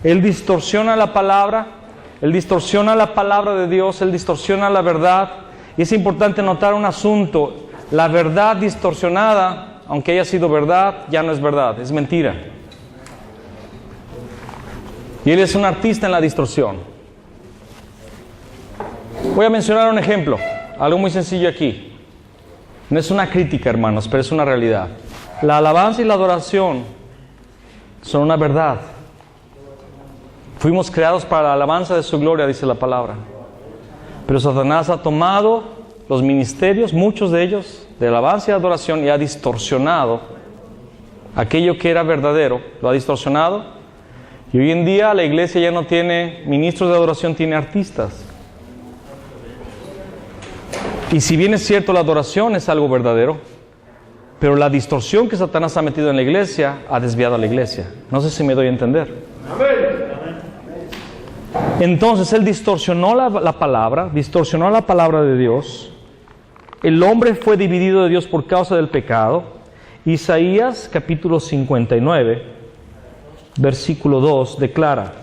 Él distorsiona la palabra, Él distorsiona la palabra de Dios, Él distorsiona la verdad. Y es importante notar un asunto: la verdad distorsionada, aunque haya sido verdad, ya no es verdad, es mentira. Y Él es un artista en la distorsión. Voy a mencionar un ejemplo, algo muy sencillo aquí. No es una crítica, hermanos, pero es una realidad. La alabanza y la adoración son una verdad. Fuimos creados para la alabanza de su gloria, dice la palabra. Pero Satanás ha tomado los ministerios, muchos de ellos, de alabanza y adoración, y ha distorsionado aquello que era verdadero, lo ha distorsionado. Y hoy en día la iglesia ya no tiene ministros de adoración, tiene artistas. Y si bien es cierto, la adoración es algo verdadero, pero la distorsión que Satanás ha metido en la iglesia ha desviado a la iglesia. No sé si me doy a entender. Entonces Él distorsionó la palabra, distorsionó la palabra de Dios. El hombre fue dividido de Dios por causa del pecado. Isaías capítulo 59, versículo 2 declara: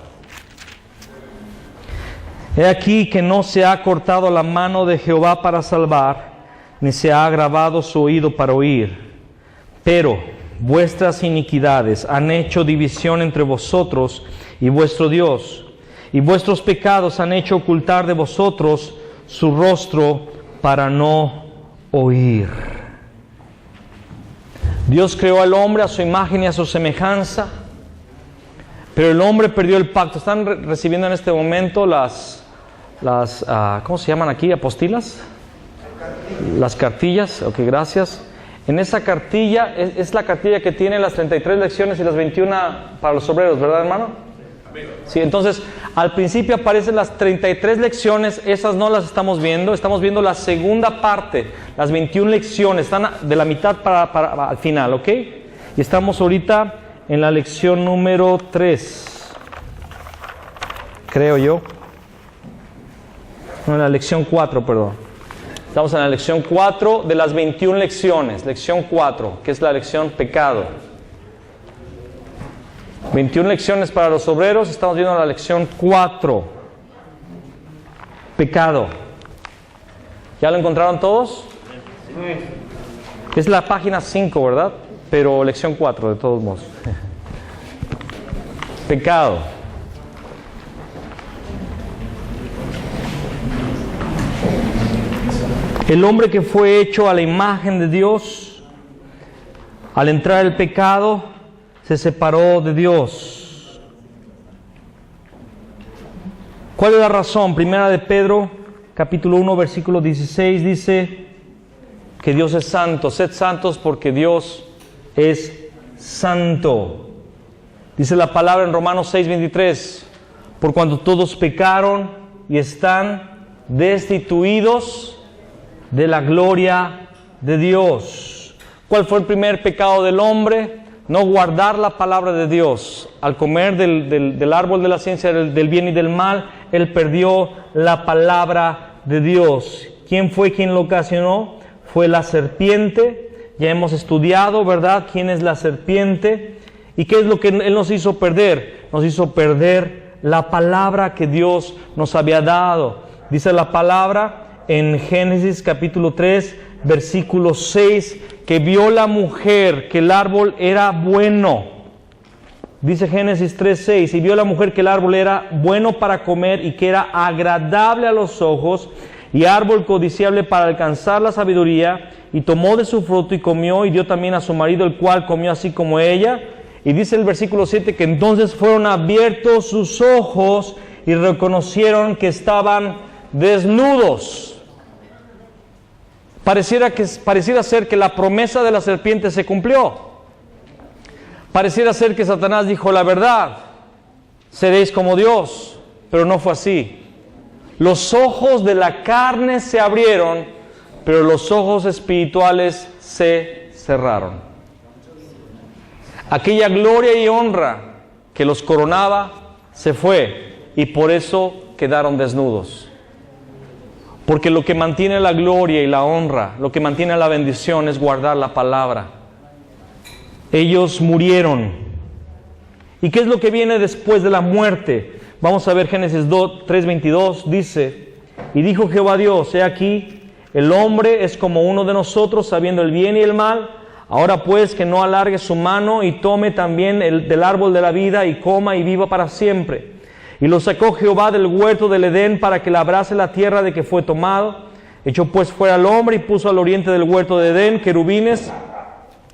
He aquí que no se ha cortado la mano de Jehová para salvar, ni se ha agravado su oído para oír. Pero vuestras iniquidades han hecho división entre vosotros y vuestro Dios, y vuestros pecados han hecho ocultar de vosotros su rostro para no oír. Dios creó al hombre a su imagen y a su semejanza, pero el hombre perdió el pacto. ¿Están recibiendo en este momento las ¿cómo se llaman aquí? ¿Apostilas? Las cartillas. Ok, gracias. En esa cartilla, es la cartilla que tiene las 33 lecciones y las 21 para los obreros, ¿verdad, hermano? Sí, entonces, al principio aparecen las 33 lecciones, esas no las estamos viendo la segunda parte, las 21 lecciones, están de la mitad para al final, ¿ok? Y estamos ahorita en la lección número 3, creo yo. No, en la lección 4, perdón. Estamos en la lección 4 de las 21 lecciones. Lección 4, que es la lección pecado. 21 lecciones para los obreros. Estamos viendo la lección 4. Pecado. ¿Ya lo encontraron todos? Es la página 5, ¿verdad? Pero lección 4, de todos modos. Pecado. El hombre que fue hecho a la imagen de Dios, al entrar el pecado, se separó de Dios. ¿Cuál es la razón? Primera de Pedro, capítulo 1, versículo 16, dice que Dios es santo. Sed santos porque Dios es santo. Dice la palabra en Romanos 6, 23, por cuanto todos pecaron y están destituidos de la gloria de Dios. ¿Cuál fue el primer pecado del hombre? No guardar la palabra de Dios. Al comer del árbol de la ciencia del bien y del mal, él perdió la palabra de Dios. ¿Quién fue quien lo ocasionó? Fue la serpiente. Ya hemos estudiado, ¿verdad?, quién es la serpiente. ¿Y qué es lo que él nos hizo perder? Nos hizo perder la palabra que Dios nos había dado. Dice la palabra en Génesis capítulo 3, versículo 6, que vio la mujer que el árbol era bueno. Dice Génesis 3, 6, y vio la mujer que el árbol era bueno para comer y que era agradable a los ojos y árbol codiciable para alcanzar la sabiduría, y tomó de su fruto y comió y dio también a su marido, el cual comió así como ella. Y dice el versículo 7 que entonces fueron abiertos sus ojos y reconocieron que estaban desnudos. Pareciera ser que la promesa de la serpiente se cumplió. Pareciera ser que Satanás dijo la verdad: seréis como Dios, pero no fue así. Los ojos de la carne se abrieron, pero los ojos espirituales se cerraron. Aquella gloria y honra que los coronaba se fue, y por eso quedaron desnudos. Porque lo que mantiene la gloria y la honra, lo que mantiene la bendición, es guardar la palabra. Ellos murieron. ¿Y qué es lo que viene después de la muerte? Vamos a ver Génesis 3:22, dice, y dijo Jehová Dios, he aquí, el hombre es como uno de nosotros, sabiendo el bien y el mal. Ahora pues que no alargue su mano y tome también del árbol de la vida y coma y viva para siempre. Y lo sacó Jehová del huerto del Edén para que labrase la tierra de que fue tomado. Echó pues fuera al hombre y puso al oriente del huerto de Edén querubines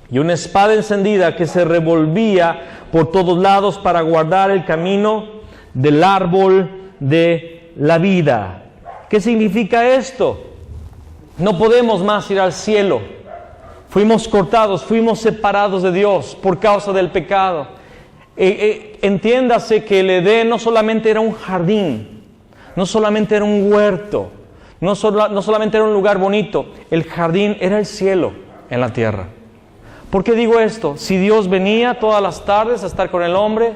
y una espada encendida que se revolvía por todos lados para guardar el camino del árbol de la vida. ¿Qué significa esto? No podemos más ir al cielo. Fuimos cortados, fuimos separados de Dios por causa del pecado. Entiéndase que el Edén no solamente era un jardín, no solamente era un huerto, no solamente era un lugar bonito, el jardín era el cielo en la tierra. ¿Por qué digo esto? Si Dios venía todas las tardes a estar con el hombre,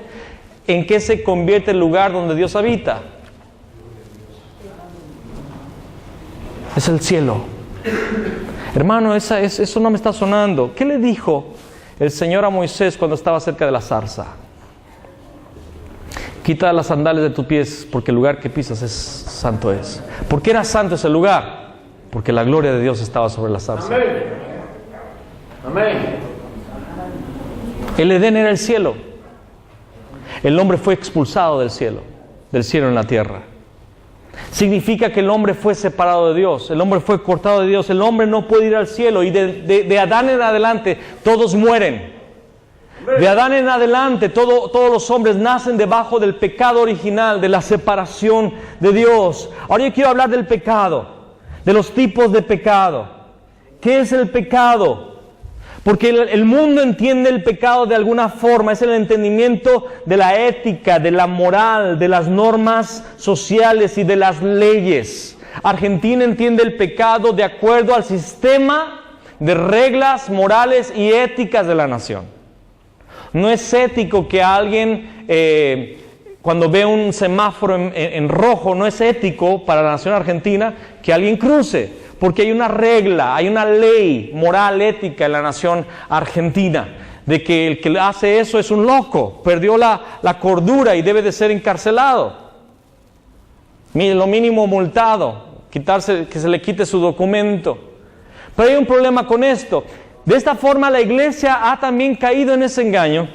¿en qué se convierte el lugar donde Dios habita? Es el cielo. Hermano, eso no me está sonando. ¿Qué le dijo el Señor a Moisés cuando estaba cerca de la zarza? Quita las sandalias de tus pies, porque el lugar que pisas santo es. ¿Por qué era santo ese lugar? Porque la gloria de Dios estaba sobre la zarza. Amén. Amén. El Edén era el cielo. El hombre fue expulsado del cielo en la tierra. Significa que el hombre fue separado de Dios, el hombre fue cortado de Dios, el hombre no puede ir al cielo, y de Adán en adelante todos mueren. De Adán en adelante todos los hombres nacen debajo del pecado original, de la separación de Dios. Ahora yo quiero hablar del pecado, de los tipos de pecado. ¿Qué es el pecado? Porque el mundo entiende el pecado de alguna forma, es el entendimiento de la ética, de la moral, de las normas sociales y de las leyes. Argentina entiende el pecado de acuerdo al sistema de reglas morales y éticas de la nación. No es ético que alguien, cuando ve un semáforo en rojo, no es ético para la nación argentina que alguien cruce. Porque hay una regla, hay una ley moral, ética en la nación argentina, de que el que hace eso es un loco, perdió la cordura y debe de ser encarcelado. Lo mínimo multado, que se le quite su documento. Pero hay un problema con esto. De esta forma la iglesia ha también caído en ese engaño,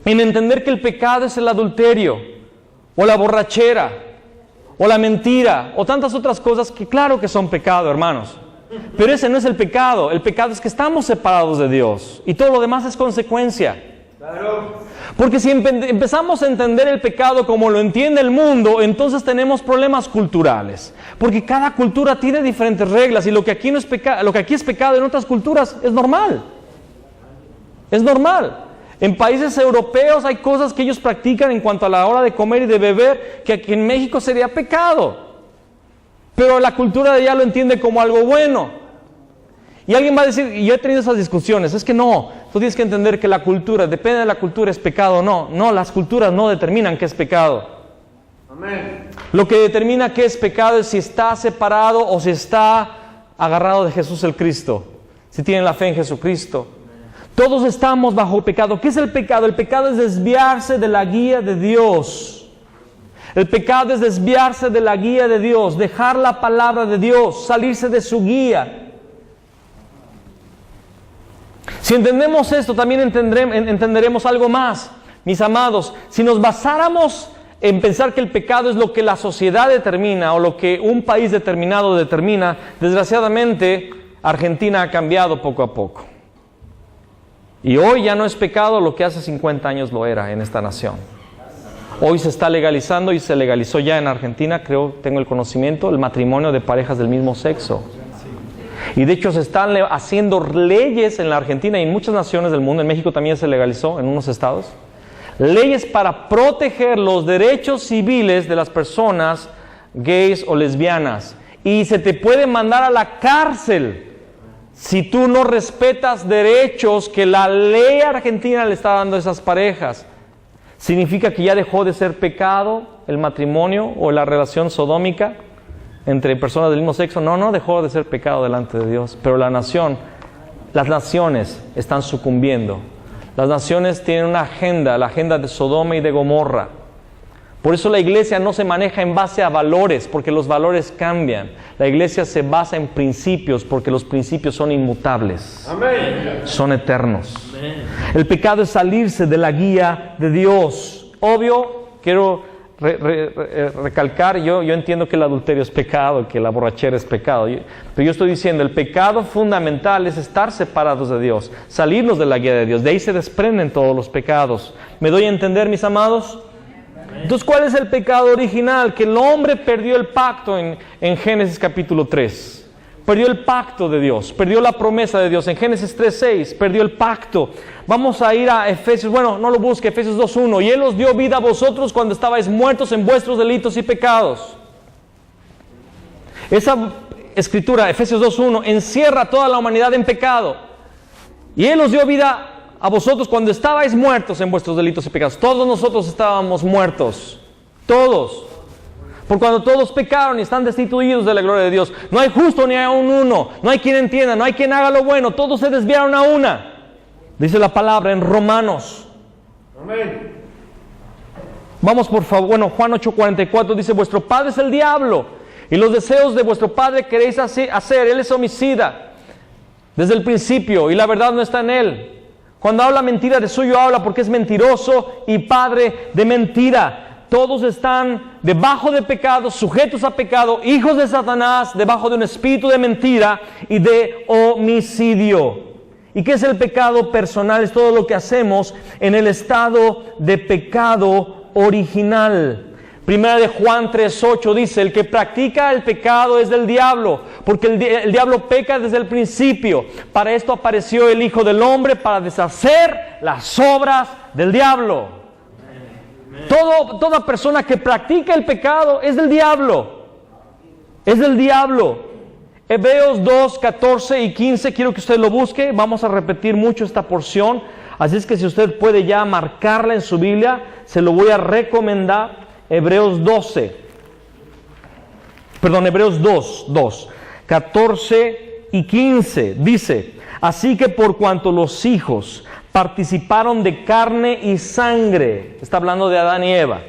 en entender que el pecado es el adulterio, o la borrachera, o la mentira, o tantas otras cosas que claro que son pecado, hermanos. Pero ese no es el pecado es que estamos separados de Dios, y todo lo demás es consecuencia. Porque si empezamos a entender el pecado como lo entiende el mundo, entonces tenemos problemas culturales. Porque cada cultura tiene diferentes reglas, y lo que aquí es pecado en otras culturas es normal. Es normal. En países europeos hay cosas que ellos practican en cuanto a la hora de comer y de beber que aquí en México sería pecado. Pero la cultura de allá lo entiende como algo bueno. Y alguien va a decir, y yo he tenido esas discusiones, es que no, tú tienes que entender que la cultura, depende de la cultura, es pecado o no. No, las culturas no determinan qué es pecado. Amén. Lo que determina qué es pecado es si está separado o si está agarrado de Jesús el Cristo. Si tienen la fe en Jesucristo. Todos estamos bajo pecado. ¿Qué es el pecado? El pecado es desviarse de la guía de Dios. El pecado es desviarse de la guía de Dios, dejar la palabra de Dios, salirse de su guía. Si entendemos esto, también entenderemos algo más. Mis amados, si nos basáramos en pensar que el pecado es lo que la sociedad determina o lo que un país determinado determina, desgraciadamente Argentina ha cambiado poco a poco. Y hoy ya no es pecado lo que hace 50 años lo era en esta nación. Hoy se está legalizando y se legalizó ya en Argentina, tengo el conocimiento, el matrimonio de parejas del mismo sexo. Y de hecho se están haciendo leyes en la Argentina y en muchas naciones del mundo, en México también se legalizó en unos estados, leyes para proteger los derechos civiles de las personas gays o lesbianas. Y se te puede mandar a la cárcel si tú no respetas derechos que la ley argentina le está dando a esas parejas. ¿Significa que ya dejó de ser pecado el matrimonio o la relación sodómica entre personas del mismo sexo? No dejó de ser pecado delante de Dios. Pero las naciones están sucumbiendo. Las naciones tienen una agenda, la agenda de Sodoma y de Gomorra. Por eso la iglesia no se maneja en base a valores, porque los valores cambian. La iglesia se basa en principios, porque los principios son inmutables. Amén. Son eternos. Amén. El pecado es salirse de la guía de Dios. Obvio, quiero recalcar, yo entiendo que el adulterio es pecado, que la borrachera es pecado, pero yo estoy diciendo, el pecado fundamental es estar separados de Dios, salirnos de la guía de Dios. De ahí se desprenden todos los pecados. ¿Me doy a entender, mis amados? Entonces, ¿cuál es el pecado original? Que el hombre perdió el pacto en Génesis capítulo 3. Perdió el pacto de Dios, perdió la promesa de Dios. En Génesis 3:6, perdió el pacto. Vamos a ir a Efesios, bueno, no lo busque, Efesios 2:1. Y Él os dio vida a vosotros cuando estabais muertos en vuestros delitos y pecados. Esa escritura, Efesios 2:1, encierra a toda la humanidad en pecado. Y Él os dio vida a vosotros cuando estabais muertos en vuestros delitos y pecados. Todos nosotros estábamos muertos. Todos. Por cuando todos pecaron y están destituidos de la gloria de Dios. No hay justo ni aun uno. No hay quien entienda, no hay quien haga lo bueno. Todos se desviaron a una. Dice la palabra en Romanos. Amén. Vamos por favor. Bueno, Juan 8:44 dice: vuestro padre es el diablo, y los deseos de vuestro padre queréis hacer. Él es homicida desde el principio, y la verdad no está en él. Cuando habla mentira, de suyo habla, porque es mentiroso y padre de mentira. Todos están debajo de pecado, sujetos a pecado, hijos de Satanás, debajo de un espíritu de mentira y de homicidio. ¿Y qué es el pecado personal? Es todo lo que hacemos en el estado de pecado original. Primera de Juan 3:8 dice: el que practica el pecado es del diablo, porque el diablo peca desde el principio. Para esto apareció el Hijo del Hombre, para deshacer las obras del diablo. Toda persona que practica el pecado es del diablo. Es del diablo. Hebreos 2, 14 y 15, quiero que usted lo busque. Vamos a repetir mucho esta porción. Así es que si usted puede ya marcarla en su Biblia, se lo voy a recomendar. Hebreos 2, 14 y 15. Dice: así que por cuanto los hijos participaron de carne y sangre, está hablando de Adán y Eva,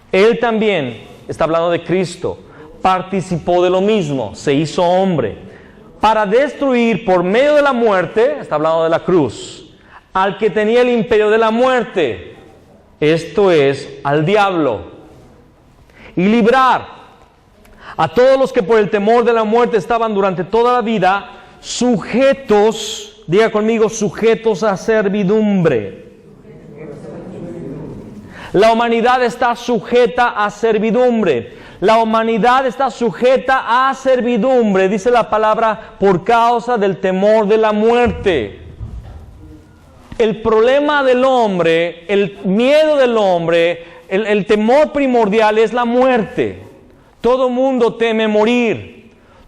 Él también, está hablando de Cristo, participó de lo mismo, se hizo hombre, para destruir por medio de la muerte, está hablando de la cruz, al que tenía el imperio de la muerte, esto es, al diablo, y librar a todos los que por el temor de la muerte estaban durante toda la vida sujetos, diga conmigo, sujetos a servidumbre. La humanidad está sujeta a servidumbre. La humanidad está sujeta a servidumbre, dice la palabra, por causa del temor de la muerte. El problema del hombre, el miedo del hombre, el temor primordial es la muerte. Todo mundo teme morir.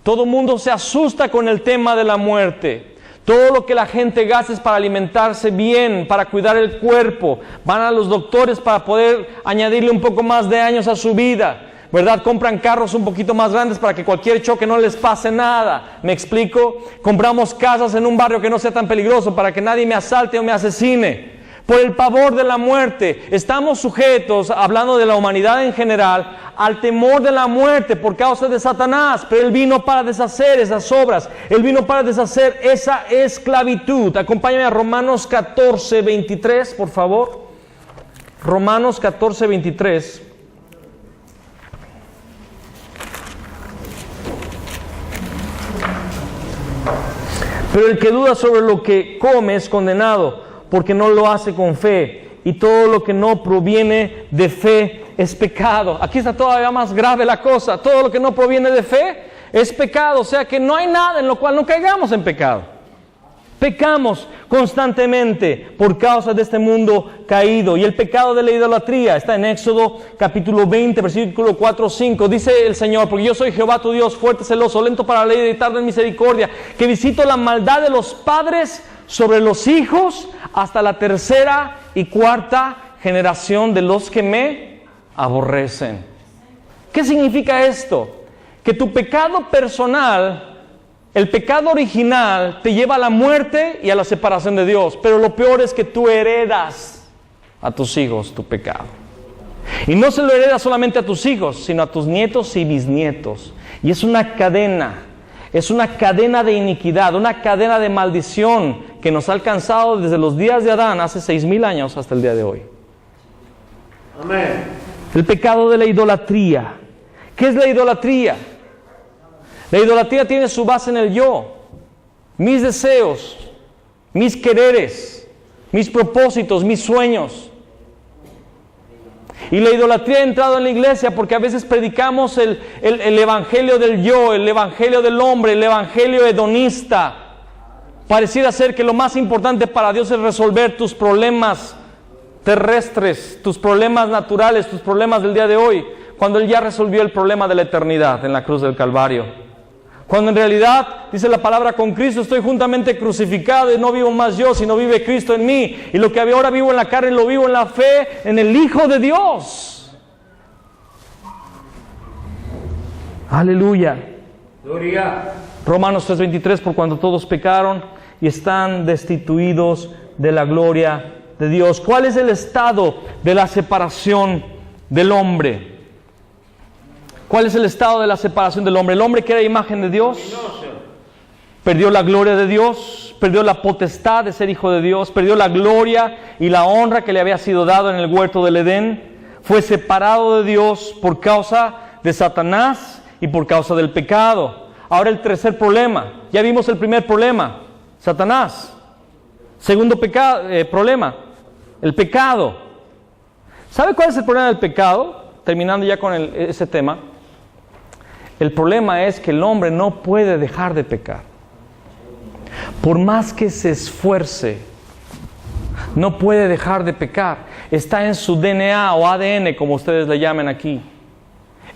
Todo mundo se asusta con el tema de la muerte. Todo lo que la gente gasta es para alimentarse bien, para cuidar el cuerpo. Van a los doctores para poder añadirle un poco más de años a su vida, ¿verdad? Compran carros un poquito más grandes para que cualquier choque no les pase nada. ¿Me explico? Compramos casas en un barrio que no sea tan peligroso para que nadie me asalte o me asesine. Por el pavor de la muerte, estamos sujetos, hablando de la humanidad en general, al temor de la muerte por causa de Satanás. Pero Él vino para deshacer esas obras. Él vino para deshacer esa esclavitud. Acompáñame a Romanos 14:23, por favor. Romanos 14:23. Pero el que duda sobre lo que come es condenado, porque no lo hace con fe, y todo lo que no proviene de fe es pecado. Aquí está todavía más grave la cosa. Todo lo que no proviene de fe es pecado. O sea que no hay nada en lo cual no caigamos en pecado. Pecamos constantemente por causa de este mundo caído. Y el pecado de la idolatría está en Éxodo capítulo 20, versículo 4-5. Dice el Señor: porque yo soy Jehová tu Dios, fuerte, celoso, lento para la ley y tardo en misericordia, que visito la maldad de los padres sobre los hijos hasta la tercera y cuarta generación de los que me aborrecen. ¿Qué significa esto? Que tu pecado personal El pecado original te lleva a la muerte y a la separación de Dios, pero lo peor es que tú heredas a tus hijos tu pecado. Y no se lo heredas solamente a tus hijos, sino a tus nietos y bisnietos. Y es una cadena de iniquidad, una cadena de maldición que nos ha alcanzado desde los días de Adán, hace 6,000 años, hasta el día de hoy. Amén. El pecado de la idolatría. ¿Qué es la idolatría? La idolatría tiene su base en el yo, mis deseos, mis quereres, mis propósitos, mis sueños. Y la idolatría ha entrado en la iglesia porque a veces predicamos el evangelio del yo, el evangelio del hombre, el evangelio hedonista. Pareciera ser que lo más importante para Dios es resolver tus problemas terrestres, tus problemas naturales, tus problemas del día de hoy, cuando Él ya resolvió el problema de la eternidad en la cruz del Calvario. Cuando en realidad, dice la palabra, con Cristo estoy juntamente crucificado y no vivo más yo, sino vive Cristo en mí. Y lo que ahora vivo en la carne lo vivo en la fe, en el Hijo de Dios. Aleluya. Gloria. Romanos 3:23, por cuanto todos pecaron y están destituidos de la gloria de Dios. ¿Cuál es el estado de la separación del hombre? ¿Cuál es el estado de la separación del hombre? El hombre que era imagen de Dios perdió la gloria de Dios, perdió la potestad de ser hijo de Dios, perdió la gloria y la honra que le había sido dado en el huerto del Edén, fue separado de Dios por causa de Satanás y por causa del pecado. Ahora el tercer problema, ya vimos el primer problema, Satanás. Segundo problema, el pecado. ¿Sabe cuál es el problema del pecado? Terminando ya con ese tema. El problema es que el hombre no puede dejar de pecar. Por más que se esfuerce, no puede dejar de pecar. Está en su DNA o ADN, como ustedes le llaman aquí.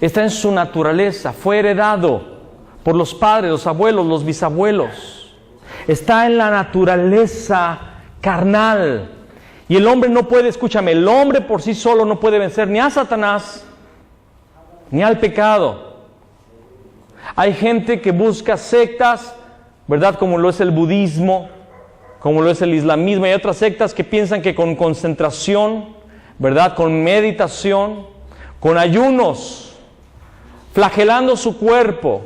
Está en su naturaleza. Fue heredado por los padres, los abuelos, los bisabuelos. Está en la naturaleza carnal. Y el hombre no puede, escúchame, el hombre por sí solo no puede vencer ni a Satanás, ni al pecado. Hay gente que busca sectas, ¿verdad? Como lo es el budismo, como lo es el islamismo. Hay otras sectas que piensan que con concentración, ¿verdad? Con meditación, con ayunos, flagelando su cuerpo,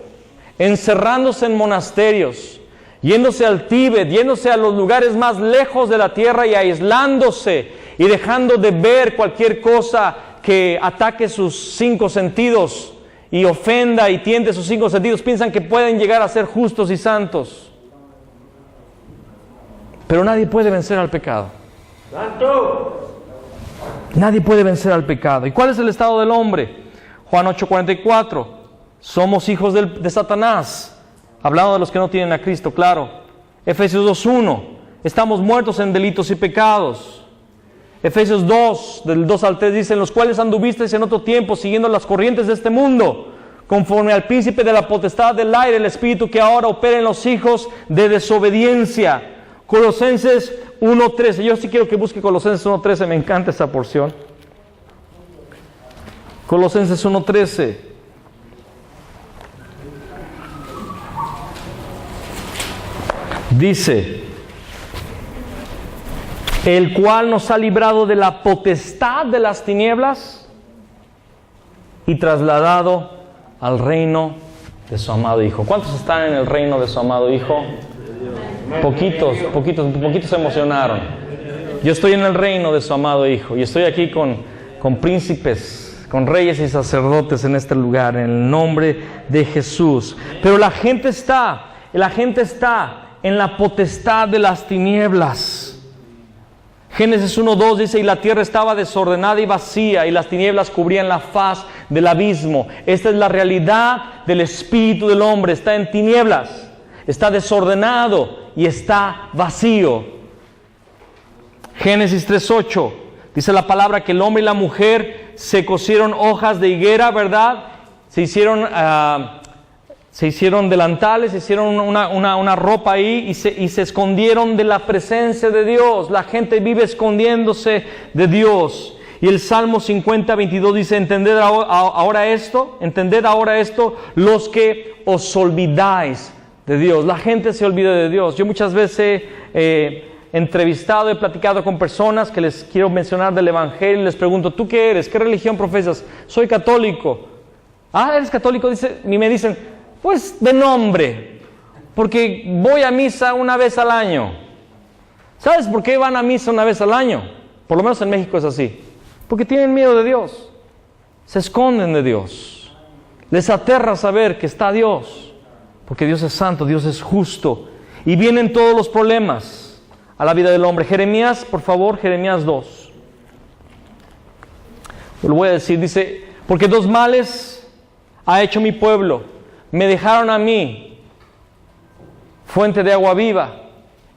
encerrándose en monasterios, yéndose al Tíbet, yéndose a los lugares más lejos de la tierra y aislándose y dejando de ver cualquier cosa que ataque sus 5 sentidos y ofenda y tiente sus 5 sentidos, piensan que pueden llegar a ser justos y santos. Pero nadie puede vencer al pecado. ¡Santo! Nadie puede vencer al pecado. ¿Y cuál es el estado del hombre? Juan 8:44. Somos hijos de Satanás. Hablando de los que no tienen a Cristo, claro. Efesios 2:1. Estamos muertos en delitos y pecados. Efesios 2, del 2 al 3 dice: en los cuales anduvisteis en otro tiempo, siguiendo las corrientes de este mundo, conforme al príncipe de la potestad del aire, el espíritu que ahora opera en los hijos de desobediencia. Colosenses 1:13. Yo sí quiero que busque Colosenses 1:13, me encanta esa porción. Colosenses 1:13. Dice: el cual nos ha librado de la potestad de las tinieblas y trasladado al reino de su amado Hijo. ¿Cuántos están en el reino de su amado Hijo? Poquitos se emocionaron. Yo estoy en el reino de su amado Hijo y estoy aquí con príncipes, con reyes y sacerdotes en este lugar, en el nombre de Jesús. Pero la gente está en la potestad de las tinieblas. Génesis 1:2 dice: y la tierra estaba desordenada y vacía, y las tinieblas cubrían la faz del abismo. Esta es la realidad del espíritu del hombre. Está en tinieblas, está desordenado y está vacío. Génesis 3:8 dice la palabra que el hombre y la mujer se cosieron hojas de higuera, ¿verdad? Se hicieron delantales, se hicieron una ropa ahí y se escondieron de la presencia de Dios. La gente vive escondiéndose de Dios. Y el Salmo 50:22 dice: entended ahora esto, los que os olvidáis de Dios. La gente se olvida de Dios. Yo muchas veces he entrevistado, he platicado con personas que les quiero mencionar del Evangelio y les pregunto, ¿tú qué eres? ¿Qué religión profesas? Soy católico. Ah, ¿eres católico? Y me dicen, pues de nombre, porque voy a misa una vez al año. ¿Sabes por qué van a misa una vez al año? Por lo menos en México es así. Porque tienen miedo de Dios. Se esconden de Dios. Les aterra saber que está Dios. Porque Dios es santo, Dios es justo. Y vienen todos los problemas a la vida del hombre. Jeremías, por favor, Jeremías 2. Lo voy a decir, dice, porque dos males ha hecho mi pueblo. Me dejaron a mí, fuente de agua viva,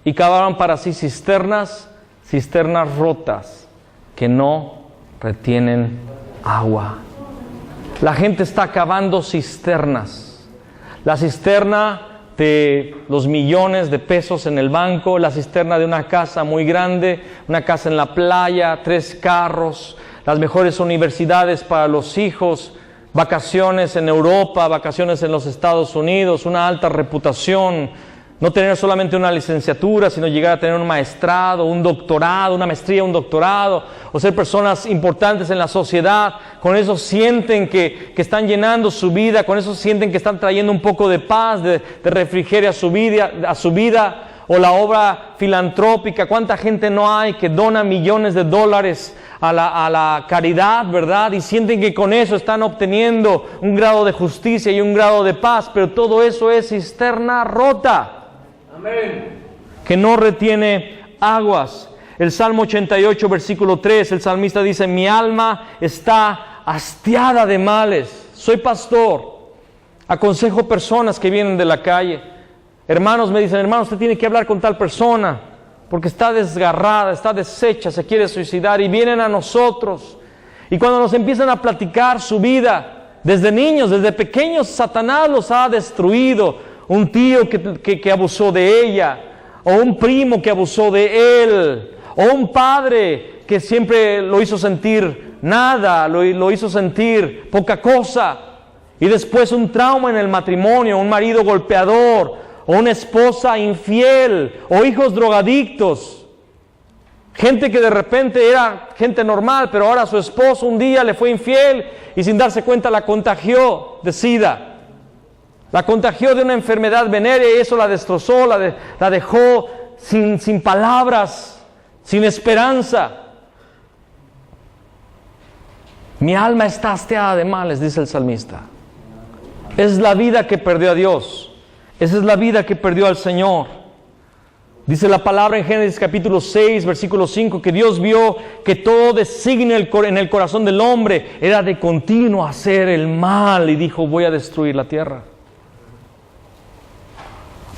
y cavaron para sí cisternas rotas, que no retienen agua. La gente está cavando cisternas. La cisterna de los millones de pesos en el banco, la cisterna de una casa muy grande, una casa en la playa, 3 carros, las mejores universidades para los hijos, vacaciones en Europa, vacaciones en los Estados Unidos, una alta reputación, no tener solamente una licenciatura, sino llegar a tener un maestrado, un doctorado, una maestría, un doctorado, o ser personas importantes en la sociedad. Con eso sienten que están llenando su vida, con eso sienten que están trayendo un poco de paz, de refrigerio a su vida, o la obra filantrópica. ¿Cuánta gente no hay que dona millones de dólares a la caridad, verdad? Y sienten que con eso están obteniendo un grado de justicia y un grado de paz, pero todo eso es cisterna rota. Amén. Que no retiene aguas. El Salmo 88, versículo 3, el salmista dice, mi alma está hastiada de males. Soy pastor, aconsejo personas que vienen de la calle. Hermanos me dicen, hermano, usted tiene que hablar con tal persona, porque está desgarrada, está deshecha, se quiere suicidar, y vienen a nosotros. Y cuando nos empiezan a platicar su vida, desde niños, desde pequeños, Satanás los ha destruido. Un tío que abusó de ella, o un primo que abusó de él, o un padre que siempre lo hizo sentir nada, lo hizo sentir poca cosa, y después un trauma en el matrimonio, un marido golpeador, o una esposa infiel, o hijos drogadictos, gente que de repente era gente normal, pero ahora su esposo un día le fue infiel y sin darse cuenta la contagió de SIDA. La contagió de una enfermedad venérea y eso la destrozó, la dejó sin palabras, sin esperanza. Mi alma está hastiada de males, dice el salmista. Es la vida que perdió a Dios. Esa es la vida que perdió al Señor. Dice la palabra en Génesis capítulo 6, versículo 5, que Dios vio que todo designio en el corazón del hombre era de continuo hacer el mal y dijo, voy a destruir la tierra.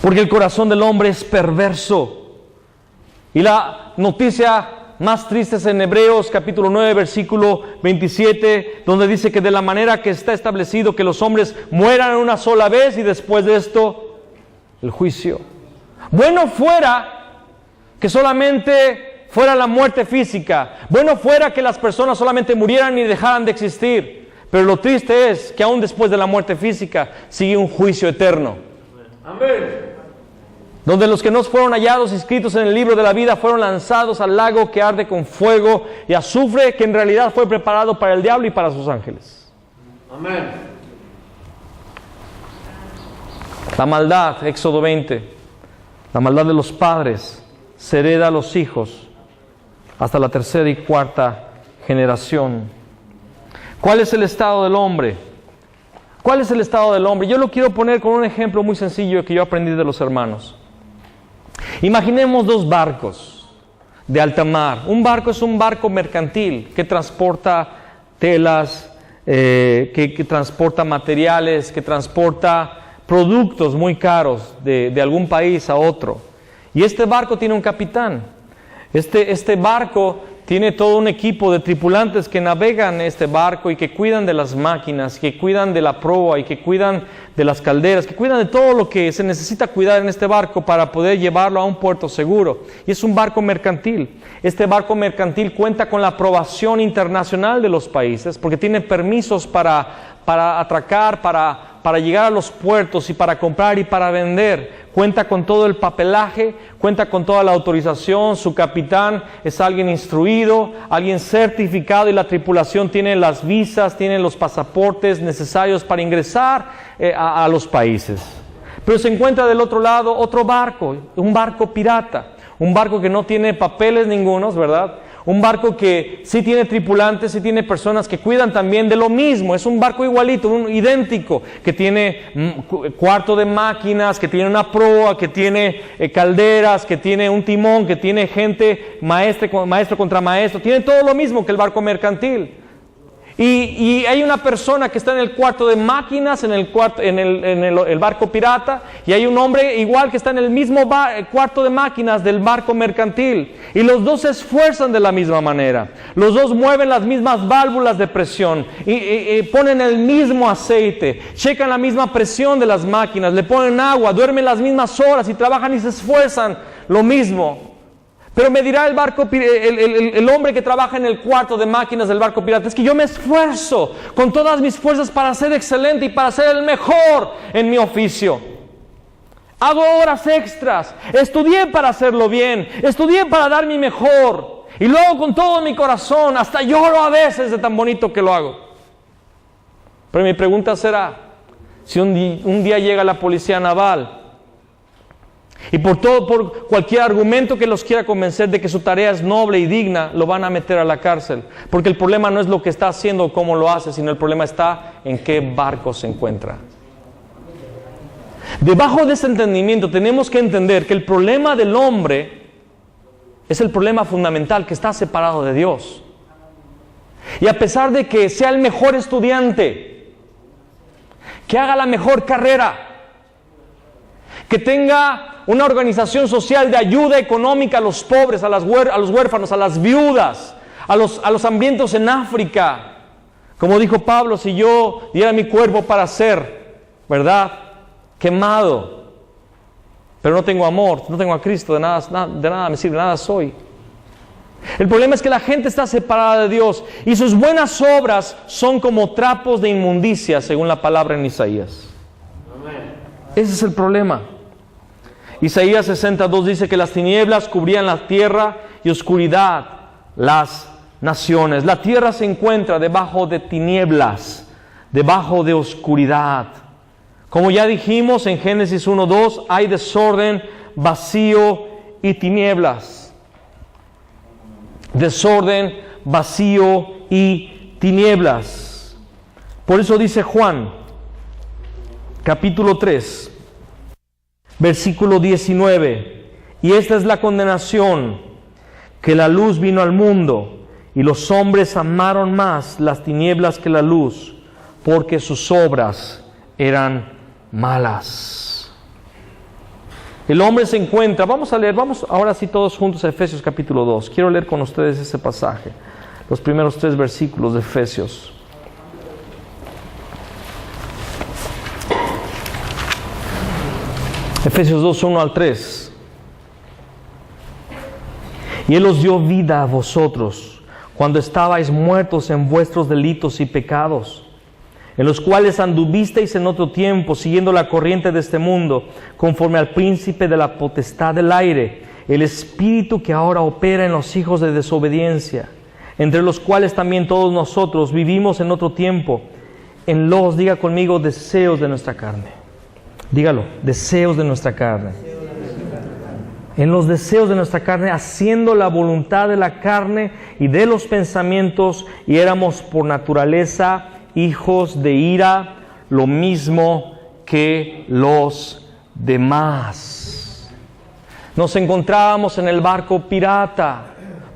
Porque el corazón del hombre es perverso. Y la noticia más triste es en Hebreos capítulo 9, versículo 27, donde dice que de la manera que está establecido que los hombres mueran una sola vez y después de esto, el juicio. Bueno fuera que solamente fuera la muerte física. Bueno fuera que las personas solamente murieran y dejaran de existir. Pero lo triste es que aún después de la muerte física sigue un juicio eterno. Amén. Donde los que no fueron hallados inscritos en el libro de la vida fueron lanzados al lago que arde con fuego y azufre, que en realidad fue preparado para el diablo y para sus ángeles. Amén. La maldad, Éxodo 20, la maldad de los padres se hereda a los hijos hasta la 3ª y 4ª generación. ¿Cuál es el estado del hombre? ¿Cuál es el estado del hombre? Yo lo quiero poner con un ejemplo muy sencillo que yo aprendí de los hermanos. Imaginemos 2 barcos de alta mar. Un barco es un barco mercantil que transporta telas, que transporta materiales, que transporta productos muy caros de algún país a otro. Y este barco tiene un capitán. Este barco tiene todo un equipo de tripulantes que navegan este barco y que cuidan de las máquinas, que cuidan de la proa y que cuidan de las calderas, que cuidan de todo lo que se necesita cuidar en este barco para poder llevarlo a un puerto seguro. Y es un barco mercantil. Este barco mercantil cuenta con la aprobación internacional de los países porque tiene permisos para atracar, para para llegar a los puertos y para comprar y para vender. Cuenta con todo el papelaje, cuenta con toda la autorización. Su capitán es alguien instruido, alguien certificado, y la tripulación tiene las visas, tiene los pasaportes necesarios para ingresar a los países. Pero se encuentra del otro lado otro barco, un barco pirata, un barco que no tiene papeles ningunos, ¿verdad? Un barco que sí tiene tripulantes, sí tiene personas que cuidan también de lo mismo. Es un barco igualito, idéntico, que tiene cuarto de máquinas, que tiene una proa, que tiene calderas, que tiene un timón, que tiene gente, maestro contra maestro. Tiene todo lo mismo que el barco mercantil. Y hay una persona que está en el cuarto de máquinas, en el barco pirata, y hay un hombre igual que está en el mismo cuarto de máquinas del barco mercantil. Y los dos se esfuerzan de la misma manera. Los dos mueven las mismas válvulas de presión, y ponen el mismo aceite, checan la misma presión de las máquinas, le ponen agua, duermen las mismas horas y trabajan y se esfuerzan lo mismo. Pero me dirá el hombre que trabaja en el cuarto de máquinas del barco pirata: es que yo me esfuerzo con todas mis fuerzas para ser excelente y para ser el mejor en mi oficio. Hago horas extras, estudié para hacerlo bien, estudié para dar mi mejor, y lo hago con todo mi corazón, hasta lloro a veces de tan bonito que lo hago. Pero mi pregunta será, si un día llega la policía naval, y por cualquier argumento que los quiera convencer de que su tarea es noble y digna, lo van a meter a la cárcel. Porque el problema no es lo que está haciendo o cómo lo hace, sino el problema está en qué barco se encuentra. Debajo de ese entendimiento tenemos que entender que el problema del hombre es el problema fundamental, que está separado de Dios. Y a pesar de que sea el mejor estudiante, que haga la mejor carrera, que tenga una organización social de ayuda económica a los pobres, a los huérfanos, a las viudas, a los hambrientos en África. Como dijo Pablo: si yo diera mi cuerpo para ser, ¿verdad?, quemado, pero no tengo amor, no tengo a Cristo, de nada me sirve, nada soy. El problema es que la gente está separada de Dios, y sus buenas obras son como trapos de inmundicia, según la palabra en Isaías. Ese es el problema. Isaías 62 dice que las tinieblas cubrían la tierra y oscuridad las naciones. La tierra se encuentra debajo de tinieblas, debajo de oscuridad. Como ya dijimos en Génesis 1:2, hay desorden, vacío y tinieblas. Desorden, vacío y tinieblas. Por eso dice Juan, capítulo 3, versículo 19: y esta es la condenación, que la luz vino al mundo, y los hombres amaron más las tinieblas que la luz, porque sus obras eran malas. El hombre se encuentra, vamos ahora sí todos juntos a Efesios capítulo 2. Quiero leer con ustedes ese pasaje, los primeros 3 versículos de Efesios. Efesios 2, 1 al 3. Y Él os dio vida a vosotros, cuando estabais muertos en vuestros delitos y pecados, en los cuales anduvisteis en otro tiempo, siguiendo la corriente de este mundo, conforme al príncipe de la potestad del aire, el espíritu que ahora opera en los hijos de desobediencia, entre los cuales también todos nosotros vivimos en otro tiempo, en los, diga conmigo, deseos de nuestra carne. Dígalo, deseos de nuestra carne. En los deseos de nuestra carne, haciendo la voluntad de la carne y de los pensamientos, y éramos por naturaleza hijos de ira, lo mismo que los demás. Nos encontrábamos en el barco pirata.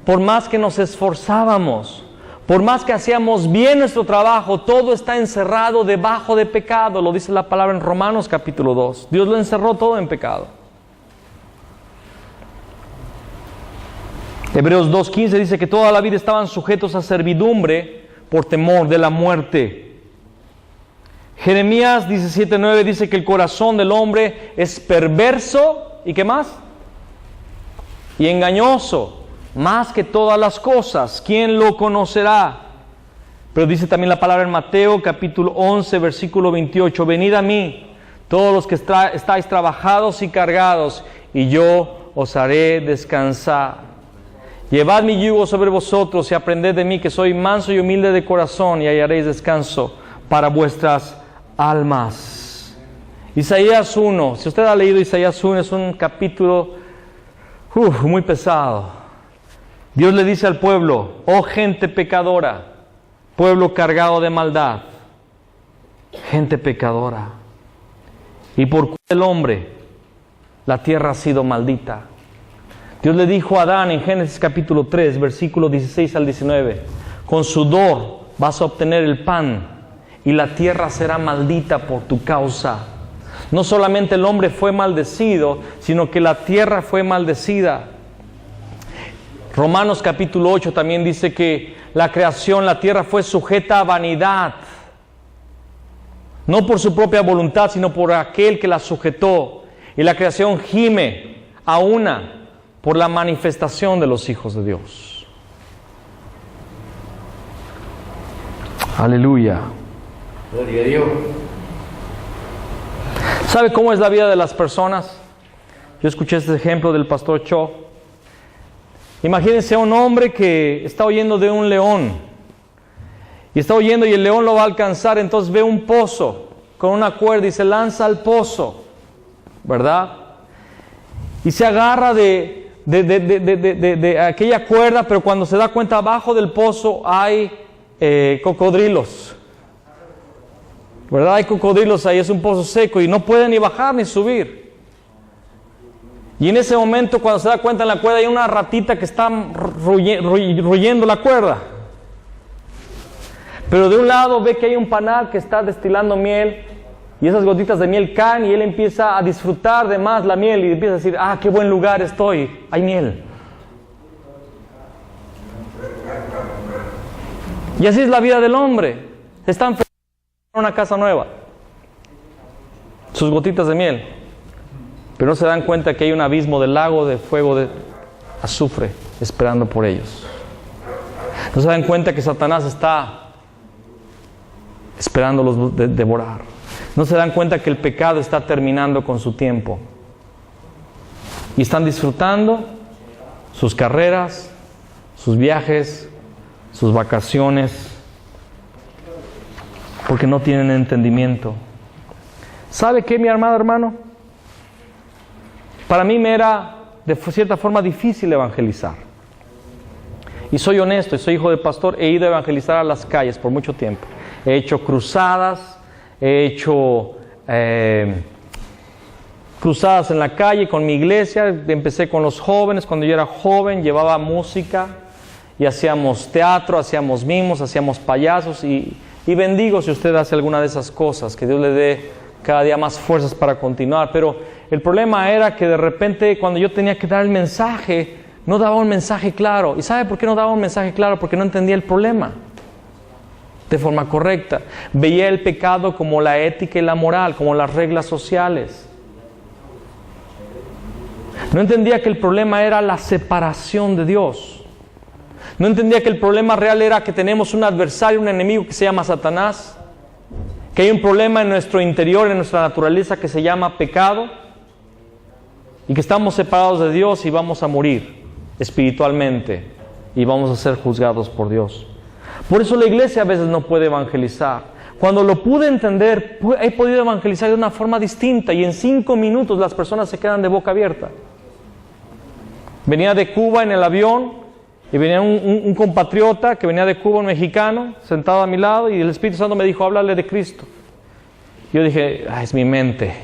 Por más que nos esforzábamos, por más que hacíamos bien nuestro trabajo, todo está encerrado debajo de pecado. Lo dice la palabra en Romanos capítulo 2. Dios lo encerró todo en pecado. Hebreos 2:15 dice que toda la vida estaban sujetos a servidumbre por temor de la muerte. Jeremías 17:9 dice que el corazón del hombre es perverso, ¿y qué más? Y engañoso, más que todas las cosas. ¿Quién lo conocerá? Pero dice también la palabra en Mateo capítulo 11, versículo 28, venid a mí, todos los que estáis trabajados y cargados, y yo os haré descansar. Llevad mi yugo sobre vosotros y aprended de mí, que soy manso y humilde de corazón, y hallaréis descanso para vuestras almas. Isaías 1, si usted ha leído Isaías 1, es un capítulo muy pesado. Dios le dice al pueblo, oh gente pecadora, pueblo cargado de maldad, gente pecadora, y por culpa del hombre la tierra ha sido maldita. Dios le dijo a Adán en Génesis capítulo 3, versículos 16 al 19, con sudor vas a obtener el pan y la tierra será maldita por tu causa. No solamente el hombre fue maldecido, sino que la tierra fue maldecida. Romanos capítulo 8 también dice que la creación, la tierra fue sujeta a vanidad. No por su propia voluntad, sino por aquel que la sujetó. Y la creación gime a una por la manifestación de los hijos de Dios. Aleluya. Gloria a Dios. ¿Sabe cómo es la vida de las personas? Yo escuché este ejemplo del pastor Cho. Imagínense a un hombre que está huyendo de un león. Y está huyendo y el león lo va a alcanzar, entonces ve un pozo con una cuerda y se lanza al pozo, ¿verdad? Y se agarra de aquella cuerda, pero cuando se da cuenta abajo del pozo hay cocodrilos, ¿verdad? Hay cocodrilos ahí, es un pozo seco y no puede ni bajar ni subir. Y en ese momento, cuando se da cuenta en la cuerda, hay una ratita que está ruyendo la cuerda. Pero de un lado ve que hay un panal que está destilando miel y esas gotitas de miel caen y él empieza a disfrutar de más la miel y empieza a decir, ah, qué buen lugar estoy, hay miel. Y así es la vida del hombre. Están felices en una casa nueva, sus gotitas de miel, pero no se dan cuenta que hay un abismo del lago de fuego de azufre esperando por ellos. No se dan cuenta que Satanás está esperándolos devorar. No se dan cuenta que el pecado está terminando con su tiempo. Y están disfrutando sus carreras, sus viajes, sus vacaciones, porque no tienen entendimiento. ¿Sabe qué, mi amado hermano? Para mí me era de cierta forma difícil evangelizar. Y soy honesto, soy hijo de pastor, he ido a evangelizar a las calles por mucho tiempo. He hecho cruzadas, he hecho cruzadas en la calle con mi iglesia. Empecé con los jóvenes, cuando yo era joven, llevaba música y hacíamos teatro, hacíamos mimos, hacíamos payasos y bendigo si usted hace alguna de esas cosas, que Dios le dé cada día más fuerzas para continuar. Pero el problema era que de repente cuando yo tenía que dar el mensaje, no daba un mensaje claro. ¿Y sabe por qué no daba un mensaje claro? Porque no entendía el problema de forma correcta. Veía el pecado como la ética y la moral, como las reglas sociales. No entendía que el problema era la separación de Dios. No entendía que el problema real era que tenemos un adversario, un enemigo que se llama Satanás, que hay un problema en nuestro interior, en nuestra naturaleza que se llama pecado, y que estamos separados de Dios y vamos a morir espiritualmente y vamos a ser juzgados por Dios. Por eso la iglesia a veces no puede evangelizar. Cuando lo pude entender, he podido evangelizar de una forma distinta y en 5 minutos las personas se quedan de boca abierta. Venía de Cuba en el avión y venía un compatriota que venía de Cuba, un mexicano, sentado a mi lado, y el Espíritu Santo me dijo, háblale de Cristo. Yo dije, es mi mente.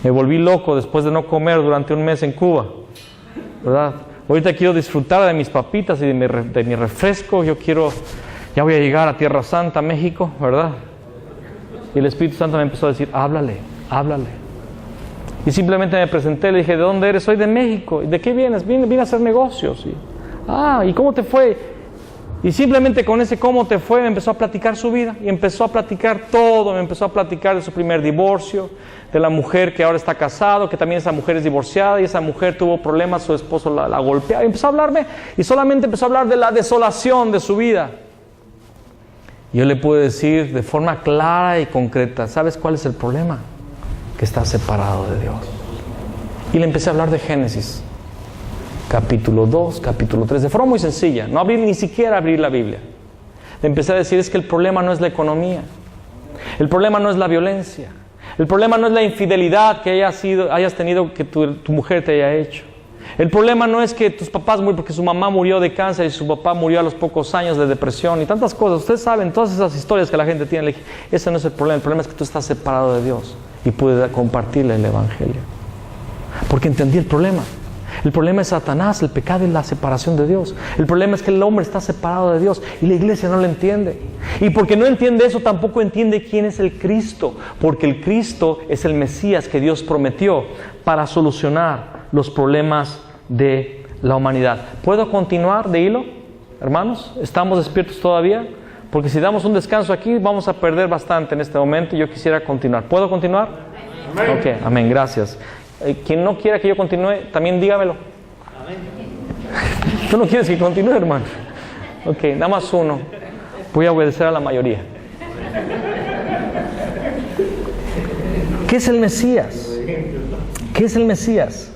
Me volví loco después de no comer durante un mes en Cuba, ¿verdad? Ahorita quiero disfrutar de mis papitas y de mi refresco. Ya voy a llegar a Tierra Santa, México, ¿verdad? Y el Espíritu Santo me empezó a decir, háblale. Y simplemente me presenté, le dije, ¿de dónde eres? Soy de México. ¿Y de qué vienes? Vine a hacer negocios. ¿Y cómo te fue? Y simplemente con ese cómo te fue me empezó a platicar su vida. Y empezó a platicar todo. Me empezó a platicar de su primer divorcio, de la mujer que ahora está casado, que también esa mujer es divorciada y esa mujer tuvo problemas, su esposo la golpeaba. Y empezó a hablarme y solamente empezó a hablar de la desolación de su vida. Yo le puedo decir de forma clara y concreta, ¿sabes cuál es el problema? Que estás separado de Dios. Y le empecé a hablar de Génesis, capítulo 2, capítulo 3, de forma muy sencilla, no ni siquiera abrir la Biblia. Le empecé a decir, es que el problema no es la economía, el problema no es la violencia, el problema no es la infidelidad que hayas tenido, que tu mujer te haya hecho. El problema no es que tus papás murieron porque su mamá murió de cáncer y su papá murió a los pocos años de depresión y tantas cosas. Ustedes saben todas esas historias que la gente tiene. Ese no es el problema es que tú estás separado de Dios y puedes compartirle el Evangelio. Porque entendí el problema. El problema es Satanás, el pecado y la separación de Dios. El problema es que el hombre está separado de Dios y la iglesia no lo entiende. Y porque no entiende eso, tampoco entiende quién es el Cristo. Porque el Cristo es el Mesías que Dios prometió para solucionar los problemas de la humanidad. ¿Puedo continuar de hilo, hermanos? ¿Estamos despiertos todavía? Porque si damos un descanso aquí, vamos a perder bastante en este momento y yo quisiera continuar. ¿Puedo continuar? Amén. Ok, amén, gracias. Quien no quiera que yo continúe, también dígamelo. Amén. Tú no quieres que continúe, hermano. Ok, nada más uno. Voy a obedecer a la mayoría. ¿Qué es el Mesías? ¿Qué es el Mesías?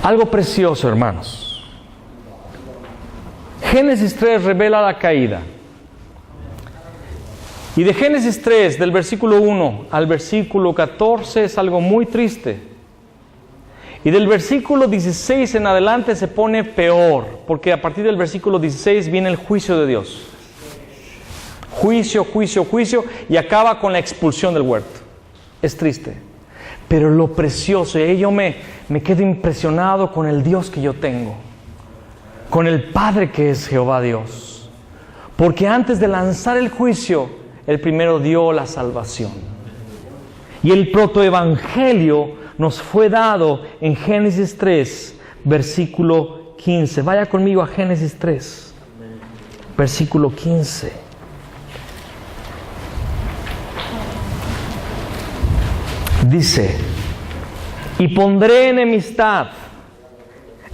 Algo precioso, hermanos. Génesis 3 revela la caída. Y de Génesis 3, del versículo 1 al versículo 14, es algo muy triste. Y del versículo 16 en adelante se pone peor, porque a partir del versículo 16 viene el juicio de Dios. Juicio, juicio, juicio, y acaba con la expulsión del huerto. Es triste. Pero lo precioso, y yo me quedo impresionado con el Dios que yo tengo, con el Padre que es Jehová Dios. Porque antes de lanzar el juicio, Él primero dio la salvación. Y el protoevangelio nos fue dado en Génesis 3, versículo 15. Vaya conmigo a Génesis 3, versículo 15. Dice: y pondré enemistad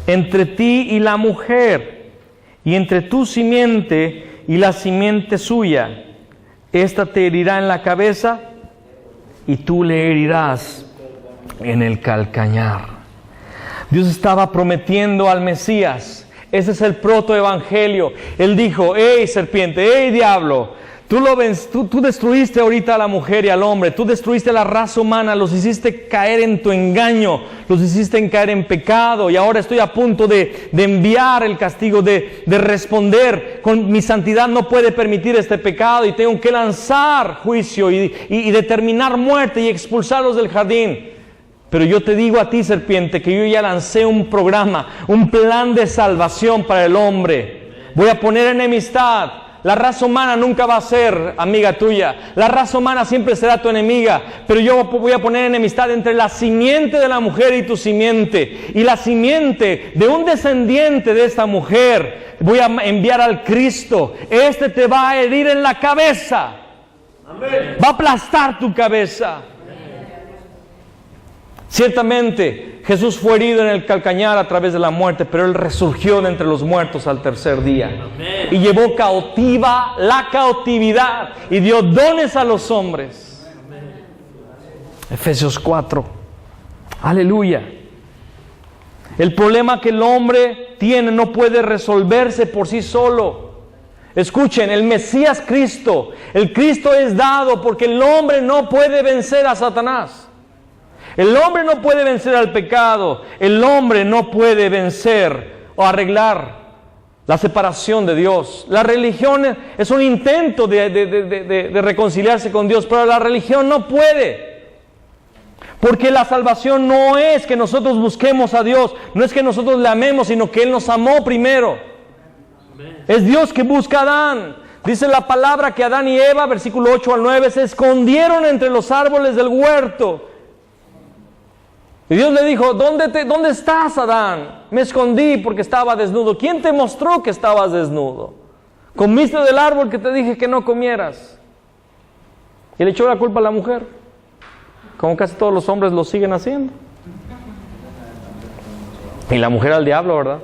entre ti y la mujer, y entre tu simiente y la simiente suya. Esta te herirá en la cabeza, y tú le herirás en el calcañar. Dios estaba prometiendo al Mesías. Ese es el protoevangelio. Él dijo: hey serpiente, hey diablo, tú destruiste ahorita a la mujer y al hombre, tú destruiste a la raza humana, los hiciste caer en tu engaño, los hiciste caer en pecado, y ahora estoy a punto de enviar el castigo, de responder. Con mi santidad no puede permitir este pecado, y tengo que lanzar juicio y determinar muerte y expulsarlos del jardín. Pero yo te digo a ti, serpiente, que yo ya lancé un programa, un plan de salvación para el hombre. Voy a poner enemistad. La raza humana nunca va a ser amiga tuya. La raza humana siempre será tu enemiga. Pero yo voy a poner enemistad entre la simiente de la mujer y tu simiente. Y la simiente de un descendiente de esta mujer voy a enviar al Cristo. Este te va a herir en la cabeza. Amén. Va a aplastar tu cabeza. Ciertamente Jesús fue herido en el calcañar a través de la muerte, pero Él resurgió de entre los muertos al tercer día. Amén. Y llevó cautiva la cautividad y dio dones a los hombres. Amén. Efesios 4. Aleluya. El problema que el hombre tiene no puede resolverse por sí solo. Escuchen, el Mesías Cristo, el Cristo es dado porque el hombre no puede vencer a Satanás. El hombre no puede vencer al pecado. El hombre no puede vencer o arreglar la separación de Dios. La religión es un intento de reconciliarse con Dios, pero la religión no puede. Porque la salvación no es que nosotros busquemos a Dios, no es que nosotros le amemos, sino que Él nos amó primero. Es Dios que busca a Adán. Dice la palabra que Adán y Eva, versículo 8 al 9, se escondieron entre los árboles del huerto. Y Dios le dijo: ¿Dónde estás, Adán? Me escondí porque estaba desnudo. ¿Quién te mostró que estabas desnudo? ¿Comiste del árbol que te dije que no comieras? Y le echó la culpa a la mujer, como casi todos los hombres lo siguen haciendo. Y la mujer al diablo, ¿verdad?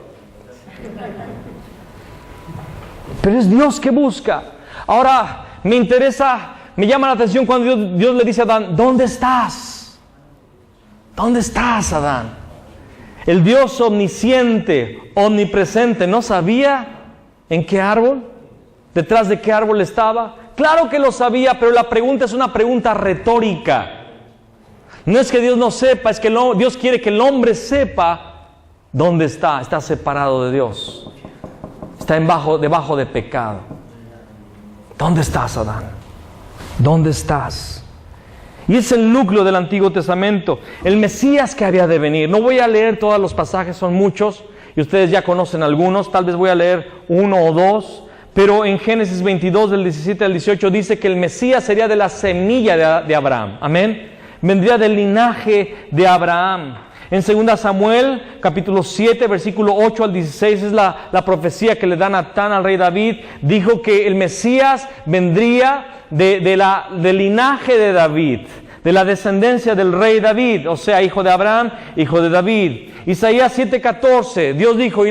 Pero es Dios que busca. Ahora, me llama la atención cuando Dios le dice a Adán, ¿dónde estás? ¿Dónde estás, Adán? El Dios omnisciente, omnipresente, ¿no sabía en qué árbol? ¿Detrás de qué árbol estaba? Claro que lo sabía, pero la pregunta es una pregunta retórica. No es que Dios no sepa, es que Dios quiere que el hombre sepa dónde está. Está separado de Dios. Está debajo de pecado. ¿Dónde estás, Adán? ¿Dónde estás? Y es el núcleo del Antiguo Testamento, el Mesías que había de venir. No voy a leer todos los pasajes, son muchos, y ustedes ya conocen algunos, tal vez voy a leer uno o dos, pero en Génesis 22, del 17 al 18, dice que el Mesías sería de la semilla de Abraham, amén, vendría del linaje de Abraham. En 2 Samuel, capítulo 7, versículo 8 al 16, es la profecía que le da Natán al rey David. Dijo que el Mesías vendría del linaje de David, de la descendencia del rey David, o sea, hijo de Abraham, hijo de David. Isaías 7:14, Dios dijo,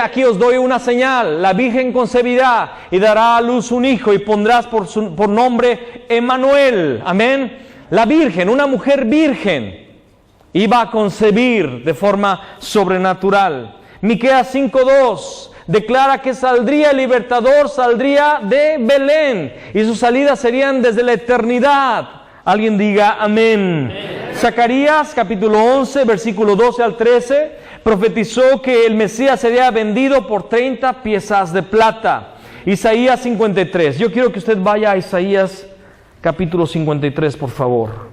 aquí os doy una señal, la virgen concebirá y dará a luz un hijo y pondrás por nombre Emmanuel, amén. La virgen, una mujer virgen, iba a concebir de forma sobrenatural. Miqueas 5:2 declara que saldría el libertador, saldría de Belén y sus salidas serían desde la eternidad. Alguien diga amén. Zacarías capítulo 11 versículo 12 al 13 profetizó que el Mesías sería vendido por 30 piezas de plata. Isaías 53. Yo quiero que usted vaya a Isaías capítulo 53, por favor.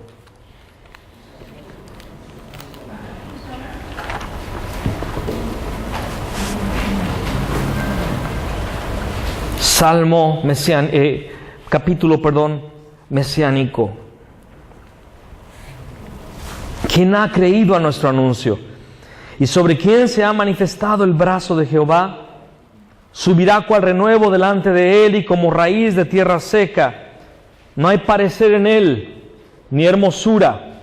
Capítulo mesiánico. ¿Quién ha creído a nuestro anuncio? ¿Y sobre quién se ha manifestado el brazo de Jehová? Subirá cual renuevo delante de él y como raíz de tierra seca. No hay parecer en él, ni hermosura.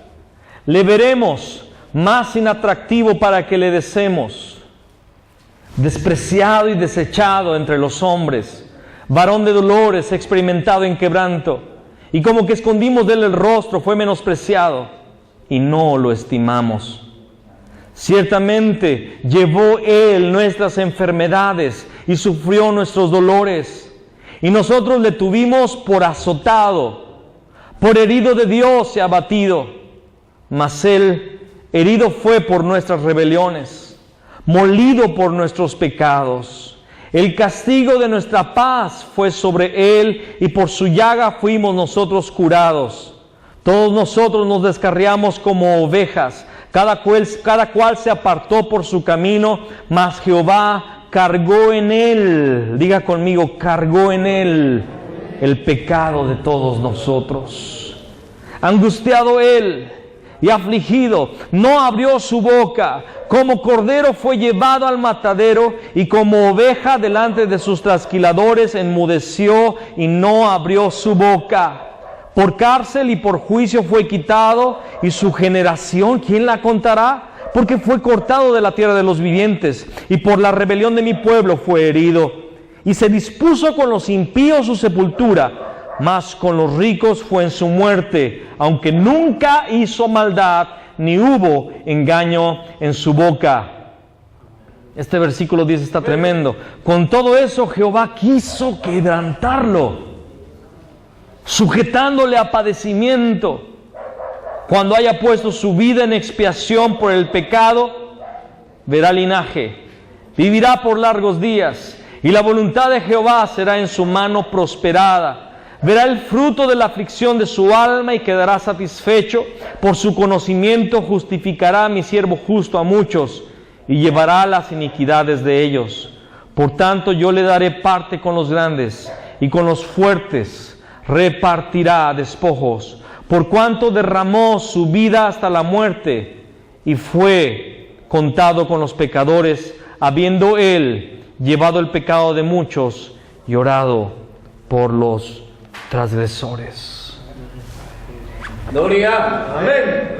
Le veremos más inatractivo para que le deseemos. Despreciado y desechado entre los hombres, varón de dolores, experimentado en quebranto, y como que escondimos de él el rostro, fue menospreciado, y no lo estimamos. Ciertamente llevó él nuestras enfermedades, y sufrió nuestros dolores, y nosotros le tuvimos por azotado, por herido de Dios y abatido. Mas él herido fue por nuestras rebeliones, molido por nuestros pecados. El castigo de nuestra paz fue sobre él, y por su llaga fuimos nosotros curados. Todos nosotros nos descarriamos como ovejas, cada cual se apartó por su camino, mas Jehová cargó en él, diga conmigo, cargó en él el pecado de todos nosotros. Angustiado él y afligido, no abrió su boca. Como cordero fue llevado al matadero, y como oveja delante de sus trasquiladores enmudeció y no abrió su boca. Por cárcel y por juicio fue quitado, y su generación, ¿quién la contará? Porque fue cortado de la tierra de los vivientes, y por la rebelión de mi pueblo fue herido. Y se dispuso con los impíos su sepultura, mas con los ricos fue en su muerte, aunque nunca hizo maldad, ni hubo engaño en su boca. Este versículo 10 está tremendo. Con todo eso Jehová quiso quebrantarlo, sujetándole a padecimiento. Cuando haya puesto su vida en expiación por el pecado, verá linaje, vivirá por largos días, y la voluntad de Jehová será en su mano prosperada. Verá el fruto de la aflicción de su alma y quedará satisfecho. Por su conocimiento justificará a mi siervo justo a muchos, y llevará las iniquidades de ellos. Por tanto yo le daré parte con los grandes, y con los fuertes repartirá despojos. Por cuanto derramó su vida hasta la muerte, y fue contado con los pecadores, habiendo él llevado el pecado de muchos y orado por los transgresores. Gloria, amén.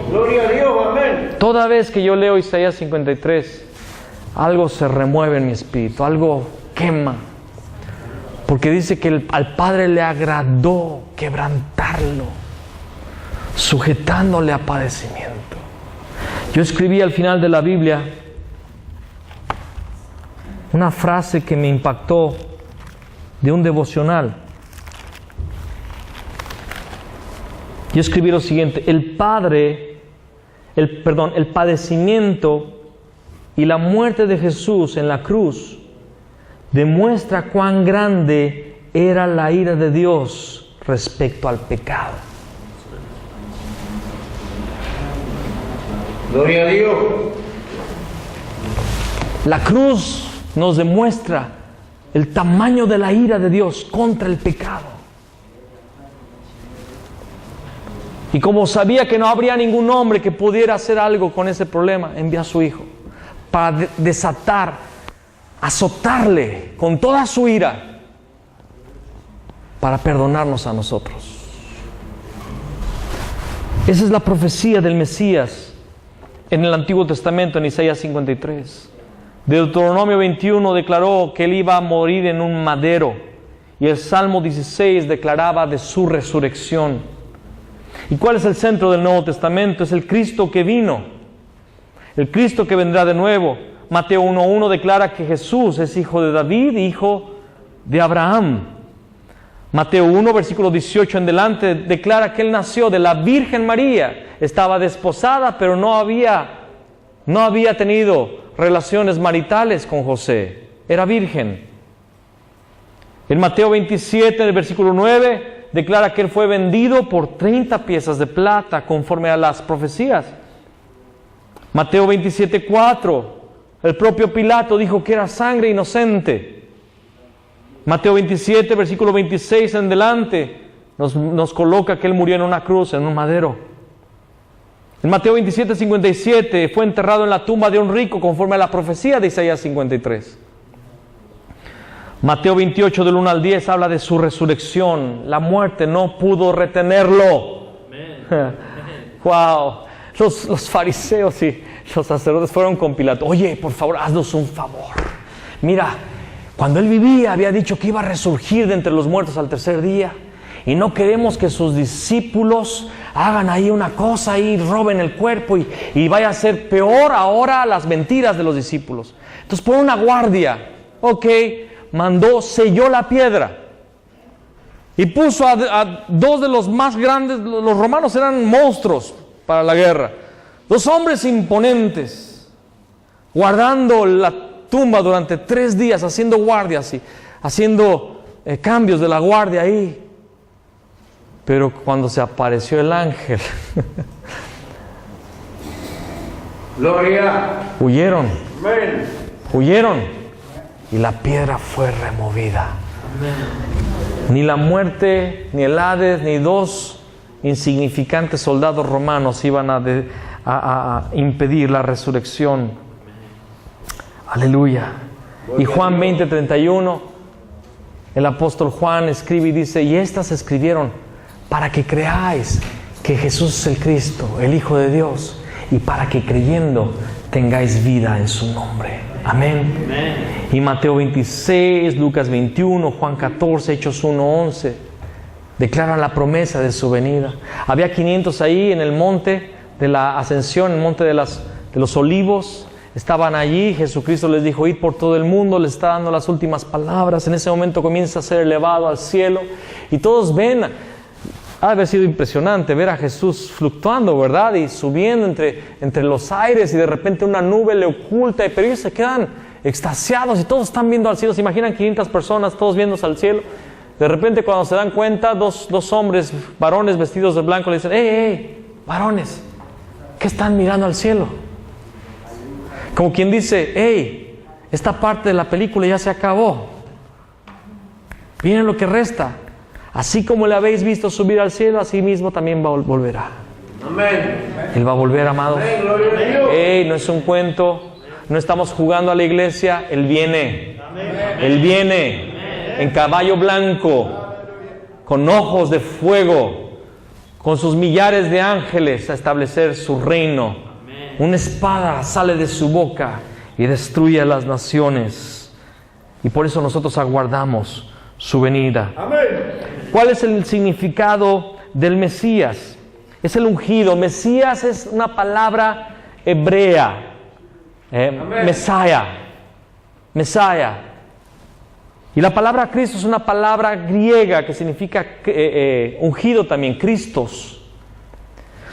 Gloria a Dios, amén. Toda vez que yo leo Isaías 53, algo se remueve en mi espíritu, algo quema. Porque dice que al Padre le agradó quebrantarlo, sujetándole a padecimiento. Yo escribí al final de la Biblia una frase que me impactó de un devocional. Yo escribí lo siguiente: el padecimiento y la muerte de Jesús en la cruz demuestra cuán grande era la ira de Dios respecto al pecado. Gloria a Dios. La cruz nos demuestra el tamaño de la ira de Dios contra el pecado. Y como sabía que no habría ningún hombre que pudiera hacer algo con ese problema, envió a su Hijo para desatar, azotarle con toda su ira, para perdonarnos a nosotros. Esa es la profecía del Mesías en el Antiguo Testamento, en Isaías 53. Deuteronomio 21 declaró que Él iba a morir en un madero, y el Salmo 16 declaraba de su resurrección. ¿Y cuál es el centro del Nuevo Testamento? Es el Cristo que vino, el Cristo que vendrá de nuevo. Mateo 1:1 declara que Jesús es hijo de David, hijo de Abraham. Mateo 1, versículo 18 en delante, declara que Él nació de la Virgen María. Estaba desposada, pero no había tenido relaciones maritales con José. Era virgen. En Mateo 27, en el versículo 9, declara que Él fue vendido por 30 piezas de plata, conforme a las profecías. Mateo 27:4, el propio Pilato dijo que era sangre inocente. Mateo 27, versículo 26 en delante, nos coloca que Él murió en una cruz, en un madero. En Mateo 27:57, fue enterrado en la tumba de un rico, conforme a la profecía de Isaías 53. Mateo 28 del 1 al 10 habla de su resurrección. La muerte no pudo retenerlo. Wow. Los fariseos y los sacerdotes fueron con Pilato. Oye, por favor, haznos un favor. Mira, cuando Él vivía había dicho que iba a resurgir de entre los muertos al tercer día. Y no queremos que sus discípulos hagan ahí una cosa y roben el cuerpo y vaya a ser peor ahora las mentiras de los discípulos. Entonces pon una guardia. Ok. Mandó, selló la piedra y puso a dos de los más grandes. Los romanos eran monstruos para la guerra, dos hombres imponentes, guardando la tumba durante 3 días, haciendo guardias y haciendo cambios de la guardia ahí. Pero cuando se apareció el ángel, Gloria. huyeron. Amén. Huyeron. Y la piedra fue removida. Ni la muerte, ni el Hades, ni 2 insignificantes soldados romanos iban a impedir la resurrección. Aleluya. Y Juan 20:31, el apóstol Juan escribe y dice: y estas se escribieron para que creáis que Jesús es el Cristo, el Hijo de Dios, y para que creyendo tengáis vida en su nombre. Amén. Amén. Y Mateo 26, Lucas 21, Juan 14, Hechos 1:11 declaran la promesa de su venida. Había 500 ahí en el monte de la Ascensión, el monte de los Olivos. Estaban allí. Jesucristo les dijo: id por todo el mundo. Les está dando las últimas palabras. En ese momento comienza a ser elevado al cielo y todos ven. Ha de haber sido impresionante ver a Jesús fluctuando, ¿verdad? Y subiendo entre los aires, y de repente una nube le oculta, pero ellos se quedan extasiados y todos están viendo al cielo. ¿Se imaginan 500 personas todos viéndose al cielo? De repente, cuando se dan cuenta, dos hombres, varones vestidos de blanco, le dicen: ¡Hey, varones! ¿Qué están mirando al cielo? Como quien dice: ¡Hey, esta parte de la película ya se acabó! Miren lo que resta. Así como le habéis visto subir al cielo, así mismo también volverá. Amén. Él va a volver, amados. Amén. Gloria a Dios. No es un cuento. No estamos jugando a la iglesia. Él viene. Amén. Él viene en caballo blanco, con ojos de fuego, con sus millares de ángeles a establecer su reino. Una espada sale de su boca y destruye a las naciones. Y por eso nosotros aguardamos su venida. Amén. ¿Cuál es el significado del Mesías? Es el ungido. Mesías es una palabra hebrea. Mesaya. Y la palabra Cristo es una palabra griega que significa ungido también, Christos.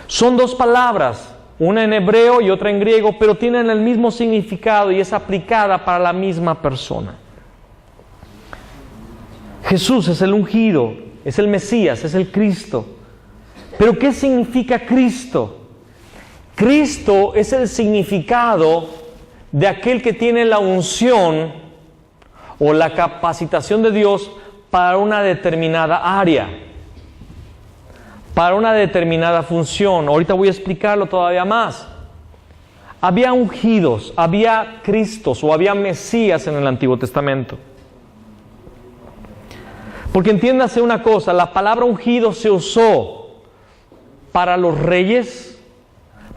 Son dos palabras, una en hebreo y otra en griego, pero tienen el mismo significado y es aplicada para la misma persona. Jesús es el ungido, es el Mesías, es el Cristo. ¿Pero qué significa Cristo? Cristo es el significado de aquel que tiene la unción o la capacitación de Dios para una determinada área, para una determinada función. Ahorita voy a explicarlo todavía más. Había ungidos, había Cristos o había Mesías en el Antiguo Testamento. Porque entiéndase una cosa, la palabra ungido se usó para los reyes,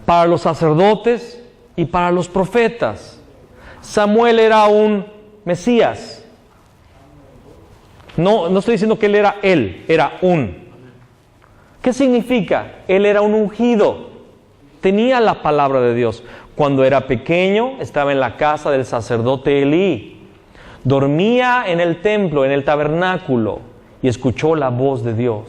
para los sacerdotes y para los profetas. Samuel era un Mesías. No estoy diciendo que él, era un. ¿Qué significa? Él era un ungido. Tenía la palabra de Dios. Cuando era pequeño, estaba en la casa del sacerdote Elí. Dormía en el templo, en el tabernáculo, y escuchó la voz de Dios.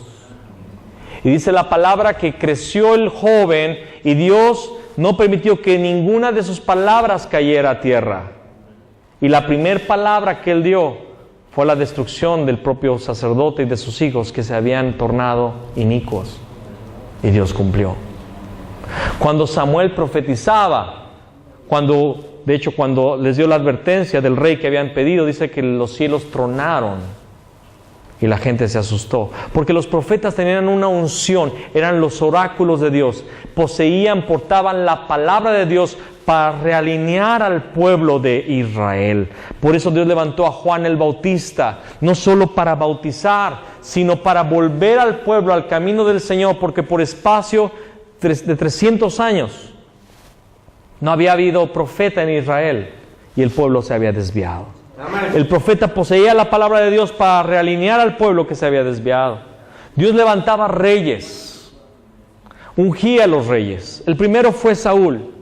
Y dice la palabra que creció el joven y Dios no permitió que ninguna de sus palabras cayera a tierra. Y la primera palabra que él dio fue la destrucción del propio sacerdote y de sus hijos que se habían tornado inicuos. Y Dios cumplió. Cuando Samuel profetizaba, cuando les dio la advertencia del rey que habían pedido, dice que los cielos tronaron. Y la gente se asustó, porque los profetas tenían una unción, eran los oráculos de Dios, portaban la palabra de Dios para realinear al pueblo de Israel. Por eso Dios levantó a Juan el Bautista, no solo para bautizar, sino para volver al pueblo al camino del Señor, porque por espacio de 300 años no había habido profeta en Israel y el pueblo se había desviado. El profeta poseía la palabra de Dios para realinear al pueblo que se había desviado. Dios levantaba reyes, ungía a los reyes. El primero fue Saúl.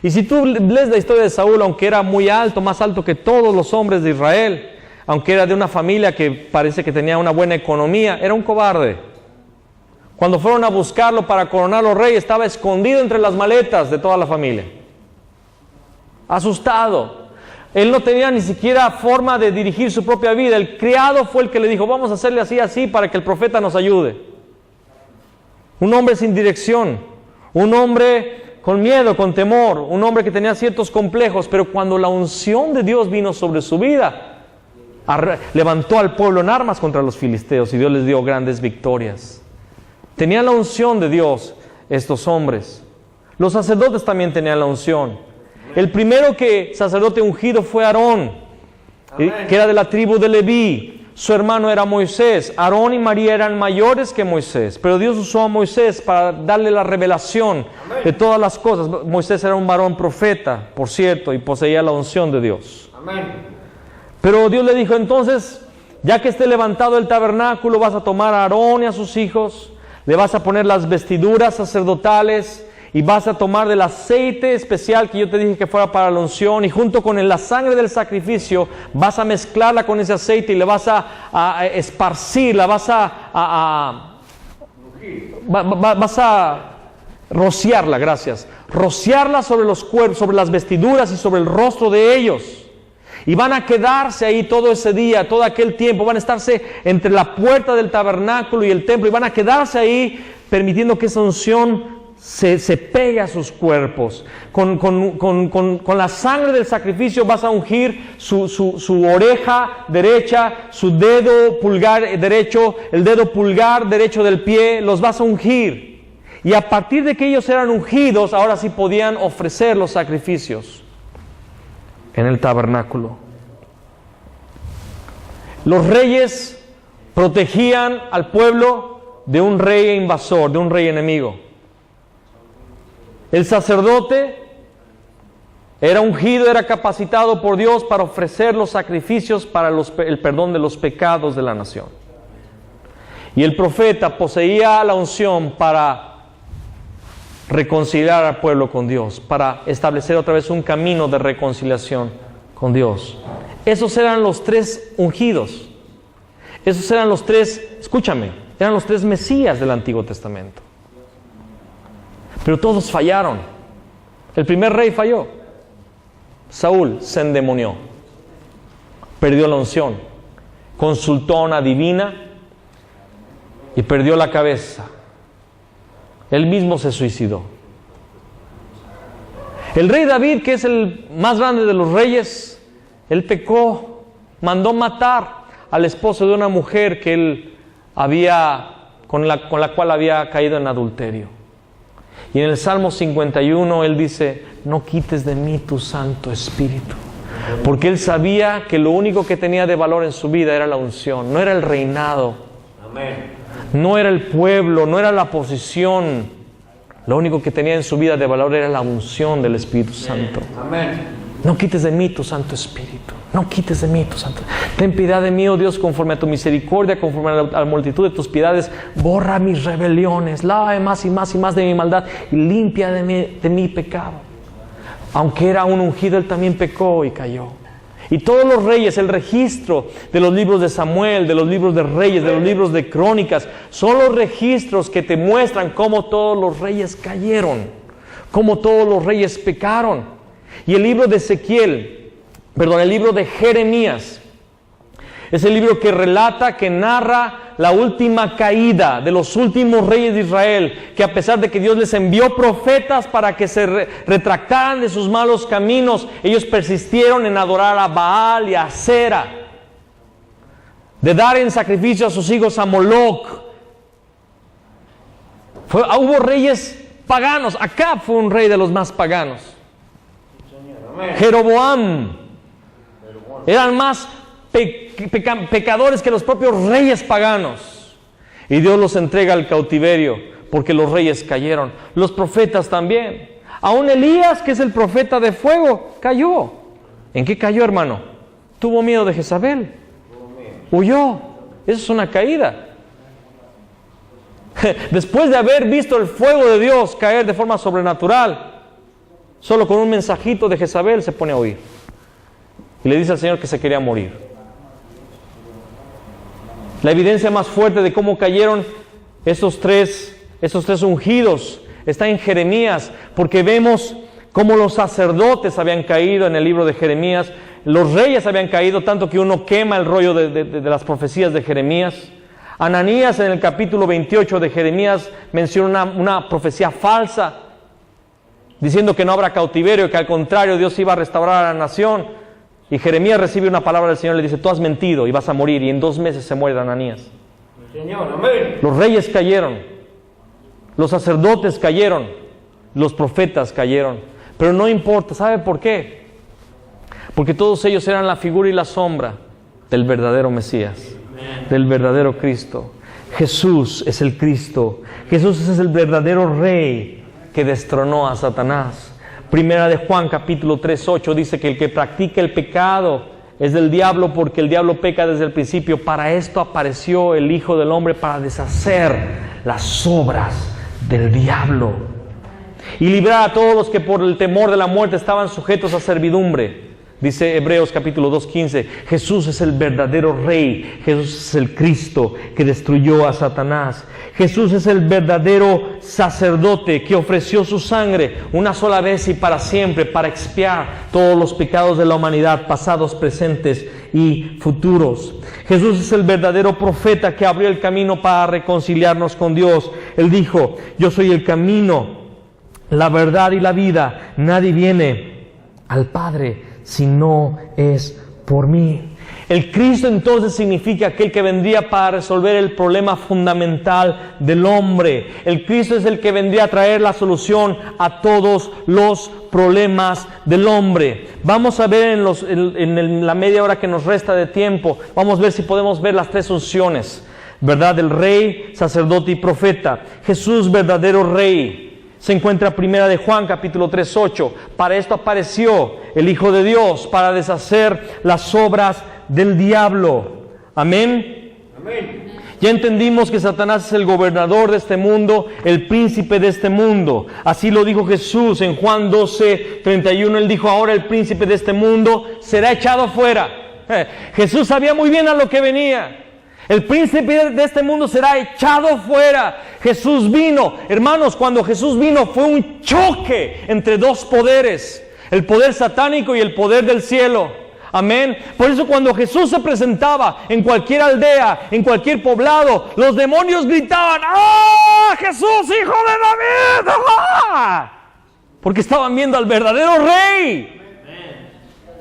Y si tú lees la historia de Saúl, aunque era muy alto, más alto que todos los hombres de Israel, aunque era de una familia que parece que tenía una buena economía, era un cobarde. Cuando fueron a buscarlo para coronar los reyes, estaba escondido entre las maletas de toda la familia. Asustado. Él no tenía ni siquiera forma de dirigir su propia vida. El criado fue el que le dijo, vamos a hacerle así para que el profeta nos ayude. Un hombre sin dirección, un hombre con miedo, con temor, un hombre que tenía ciertos complejos, pero cuando la unción de Dios vino sobre su vida, levantó al pueblo en armas contra los filisteos y Dios les dio grandes victorias. Tenían la unción de Dios estos hombres. Los sacerdotes también tenían la unción. El primero sacerdote ungido fue Aarón, que era de la tribu de Leví. Su hermano era Moisés. Aarón y María eran mayores que Moisés, pero Dios usó a Moisés para darle la revelación de todas las cosas. Moisés era un varón profeta, por cierto, y poseía la unción de Dios. Pero Dios le dijo, entonces, ya que esté levantado el tabernáculo, vas a tomar a Aarón y a sus hijos, le vas a poner las vestiduras sacerdotales, y vas a tomar del aceite especial que yo te dije que fuera para la unción, y junto con la sangre del sacrificio vas a mezclarla con ese aceite y le vas a esparcirla, vas a rociarla, gracias. Rociarla sobre los cuerpos, sobre las vestiduras y sobre el rostro de ellos. Y van a quedarse ahí todo ese día, todo aquel tiempo, van a estarse entre la puerta del tabernáculo y el templo, y van a quedarse ahí permitiendo que esa unción se pega a sus cuerpos. Con la sangre del sacrificio vas a ungir su oreja derecha, su dedo pulgar derecho, el dedo pulgar derecho del pie, los vas a ungir. Y a partir de que ellos eran ungidos, ahora sí podían ofrecer los sacrificios en el tabernáculo. Los reyes protegían al pueblo de un rey invasor, de un rey enemigo. El sacerdote Era ungido, era capacitado por Dios para ofrecer los sacrificios para el perdón de los pecados de la nación. Y el profeta poseía la unción para reconciliar al pueblo con Dios, para establecer otra vez un camino de reconciliación con Dios. Esos eran los tres ungidos. Esos eran los tres, escúchame, eran los tres Mesías del Antiguo Testamento. Pero todos fallaron. El primer rey falló. Saúl se endemonió. Perdió la unción. Consultó a una divina y perdió la cabeza. Él mismo se suicidó. El rey David, que es el más grande de los reyes, él pecó, mandó matar al esposo de una mujer que él con la cual había caído en adulterio. Y en el Salmo 51 él dice: no quites de mí tu Santo Espíritu. Porque él sabía que lo único que tenía de valor en su vida era la unción, no era el reinado. Amén. No era el pueblo, no era la posición. Lo único que tenía en su vida de valor era la unción del Espíritu Santo. Amén. No quites de mí tu Santo Espíritu. No quites de mí tu Santo. Ten piedad de mí, oh Dios, conforme a tu misericordia, conforme a la multitud de tus piedades. Borra mis rebeliones, lávame más y más y más de mi maldad y limpia de mi pecado. Aunque era un ungido, él también pecó y cayó. Y todos los reyes, el registro de los libros de Samuel, de los libros de Reyes, de los libros de Crónicas, son los registros que te muestran cómo todos los reyes cayeron, cómo todos los reyes pecaron. Y el libro de el libro de Jeremías, es el libro que relata, que narra la última caída de los últimos reyes de Israel, que a pesar de que Dios les envió profetas para que se retractaran de sus malos caminos, ellos persistieron en adorar a Baal y a Asera, de dar en sacrificio a sus hijos a Moloc. Hubo reyes paganos. Acab fue un rey de los más paganos. Jeroboam. Eran más pecadores que los propios reyes paganos. Y Dios los entrega al cautiverio porque los reyes cayeron. Los profetas también. Aún Elías, que es el profeta de fuego, cayó. ¿En qué cayó, hermano? Tuvo miedo de Jezabel. Huyó. Eso es una caída. Después de haber visto el fuego de Dios caer de forma sobrenatural, solo con un mensajito de Jezabel se pone a huir. Y le dice al Señor que se quería morir. La evidencia más fuerte de cómo cayeron esos tres ungidos está en Jeremías, porque vemos cómo los sacerdotes habían caído en el libro de Jeremías, los reyes habían caído, tanto que uno quema el rollo de las profecías de Jeremías. Ananías, en el capítulo 28 de Jeremías, menciona una profecía falsa, diciendo que no habrá cautiverio, que al contrario Dios iba a restaurar a la nación. Y Jeremías recibe una palabra del Señor y le dice: tú has mentido y vas a morir. Y en 2 meses se muere Ananías. Señor, amén. Los reyes cayeron, los sacerdotes cayeron, los profetas cayeron. Pero no importa, ¿sabe por qué? Porque todos ellos eran la figura y la sombra del verdadero Mesías, del verdadero Cristo. Jesús es el Cristo. Jesús es el verdadero Rey que destronó a Satanás. Primera de Juan capítulo 3:8 dice que el que practica el pecado es del diablo, porque el diablo peca desde el principio. Para esto apareció el Hijo del Hombre, para deshacer las obras del diablo y librar a todos los que por el temor de la muerte estaban sujetos a servidumbre. Dice Hebreos capítulo 2:15, Jesús es el verdadero Rey, Jesús es el Cristo que destruyó a Satanás. Jesús es el verdadero sacerdote que ofreció su sangre una sola vez y para siempre, para expiar todos los pecados de la humanidad, pasados, presentes y futuros. Jesús es el verdadero profeta que abrió el camino para reconciliarnos con Dios. Él dijo: yo soy el camino, la verdad y la vida. Nadie viene al Padre si no es por mí. El Cristo entonces significa aquel que vendría para resolver el problema fundamental del hombre. El Cristo es el que vendría a traer la solución a todos los problemas del hombre. Vamos a ver en la media hora que nos resta de tiempo, vamos a ver si podemos ver las 3 unciones, ¿verdad? Del Rey, sacerdote y profeta. Jesús, verdadero Rey. se encuentra primera de Juan, capítulo 3:8. Para esto apareció el Hijo de Dios, para deshacer las obras del diablo. Amén. Amén. Ya entendimos que Satanás es el gobernador de este mundo, el príncipe de este mundo. Así lo dijo Jesús en Juan 12:31. Él dijo, ahora el príncipe de este mundo será echado fuera. Jesús sabía muy bien a lo que venía. El príncipe de este mundo será echado fuera. Jesús vino. Hermanos, cuando Jesús vino fue un choque entre dos poderes. El poder satánico y el poder del cielo. Amén. Por eso cuando Jesús se presentaba en cualquier aldea, en cualquier poblado, los demonios gritaban, ¡ah, Jesús, hijo de David! ¡Ah! Porque estaban viendo al verdadero rey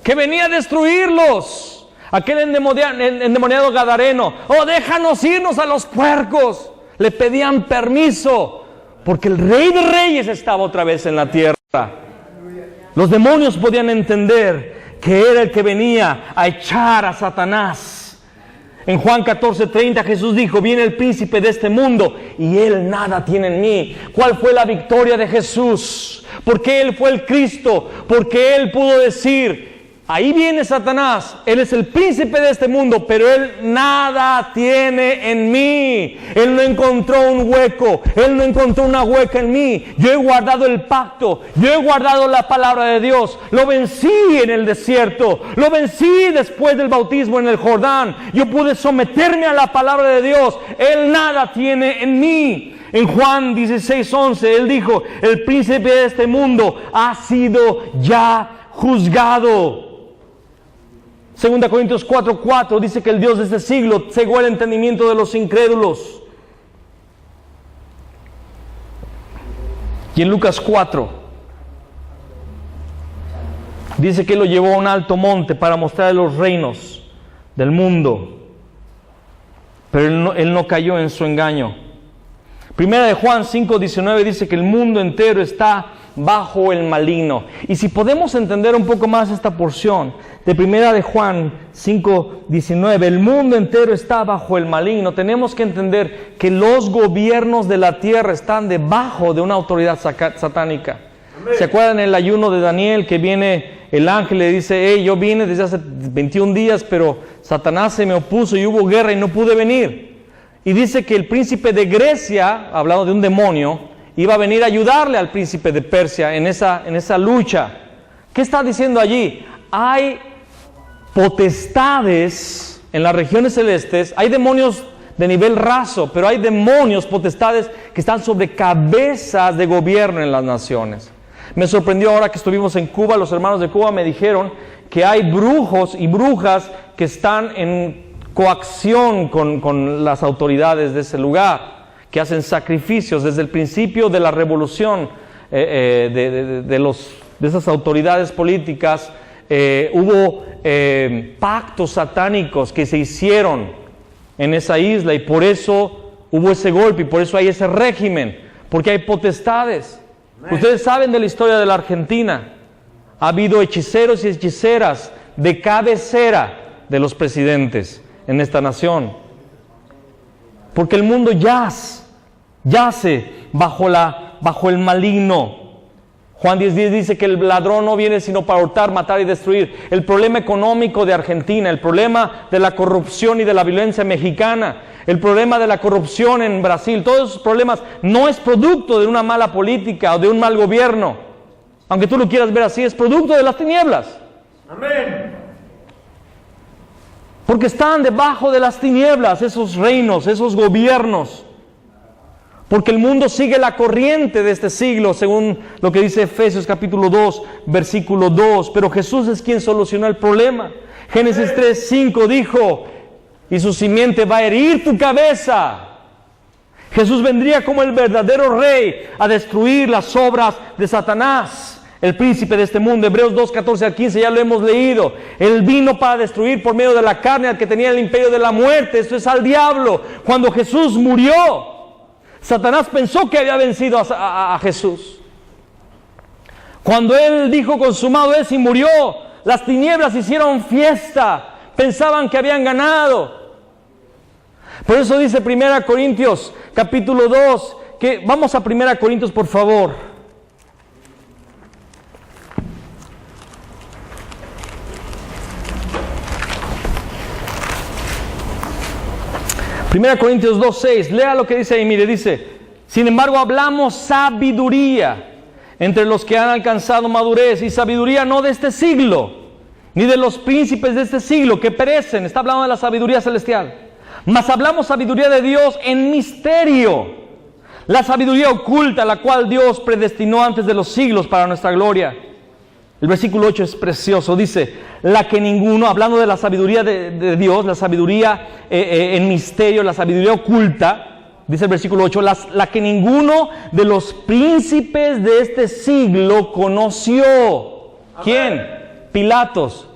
que venía a destruirlos. Aquel endemoniado gadareno, ¡oh, déjanos irnos a los puercos! Le pedían permiso, porque el Rey de Reyes estaba otra vez en la tierra. Los demonios podían entender que era el que venía a echar a Satanás. En Juan 14:30 Jesús dijo, viene el príncipe de este mundo y él nada tiene en mí. ¿Cuál fue la victoria de Jesús? Porque él fue el Cristo, porque él pudo decir, ahí viene Satanás, él es el príncipe de este mundo, pero él nada tiene en mí. Él no encontró un hueco, él no encontró una hueca en mí. Yo he guardado el pacto, yo he guardado la palabra de Dios. Lo vencí en el desierto, lo vencí después del bautismo en el Jordán. Yo pude someterme a la palabra de Dios. Él nada tiene en mí. En Juan 16:11 él dijo, el príncipe de este mundo ha sido ya juzgado. 2 Corintios 4:4 dice que el Dios de este siglo cegó el entendimiento de los incrédulos. Y en Lucas 4 dice que él lo llevó a un alto monte para mostrar los reinos del mundo. Pero él no cayó en su engaño. Primera de Juan 5:19 dice que el mundo entero está bajo el maligno. Y si podemos entender un poco más esta porción de Primera de Juan 5:19, el mundo entero está bajo el maligno, tenemos que entender que los gobiernos de la tierra están debajo de una autoridad satánica. Amén. ¿Se acuerdan el ayuno de Daniel que viene el ángel y le dice, hey, yo vine desde hace 21 días, pero Satanás se me opuso y hubo guerra y no pude venir? Y dice que el príncipe de Grecia, hablando de un demonio, iba a venir a ayudarle al príncipe de Persia en esa lucha. ¿Qué está diciendo allí? Hay potestades en las regiones celestes, hay demonios de nivel raso, pero hay demonios, potestades que están sobre cabezas de gobierno en las naciones. Me sorprendió ahora que estuvimos en Cuba, los hermanos de Cuba me dijeron que hay brujos y brujas que están en coacción con las autoridades de ese lugar, que hacen sacrificios desde el principio de la revolución de esas autoridades políticas. Hubo pactos satánicos que se hicieron en esa isla y por eso hubo ese golpe y por eso hay ese régimen, porque hay potestades. Ustedes saben de la historia de la Argentina. Ha habido hechiceros y hechiceras de cabecera de los presidentes en esta nación, porque el mundo yace bajo el maligno. Juan 10:10 dice que el ladrón no viene sino para hurtar, matar y destruir. El problema económico de Argentina, el problema de la corrupción y de la violencia mexicana, el problema de la corrupción en Brasil, todos esos problemas no es producto de una mala política o de un mal gobierno. Aunque tú lo quieras ver así, es producto de las tinieblas. Amén. Porque están debajo de las tinieblas esos reinos, esos gobiernos. Porque el mundo sigue la corriente de este siglo, según lo que dice Efesios capítulo 2, versículo 2. Pero Jesús es quien solucionó el problema. Génesis 3:5 dijo, y su simiente va a herir tu cabeza. Jesús vendría como el verdadero rey a destruir las obras de Satanás, el príncipe de este mundo. Hebreos 2:14-15 ya lo hemos leído. Él vino para destruir por medio de la carne al que tenía el imperio de la muerte, esto es al diablo. Cuando Jesús murió, Satanás pensó que había vencido a Jesús. Cuando él dijo consumado es y murió, las tinieblas hicieron fiesta, pensaban que habían ganado. Por eso dice 1 Corintios capítulo 2, que vamos a 1 Corintios por favor. 1 Corintios 2:6, lea lo que dice ahí, mire, dice, sin embargo hablamos sabiduría entre los que han alcanzado madurez, y sabiduría no de este siglo, ni de los príncipes de este siglo que perecen, está hablando de la sabiduría celestial, mas hablamos sabiduría de Dios en misterio, la sabiduría oculta, la cual Dios predestinó antes de los siglos para nuestra gloria. El versículo 8 es precioso, dice, la que ninguno, hablando de la sabiduría de Dios, la sabiduría en misterio, la sabiduría oculta, dice el versículo 8, la que ninguno de los príncipes de este siglo conoció. Amén. ¿Quién? Pilatos,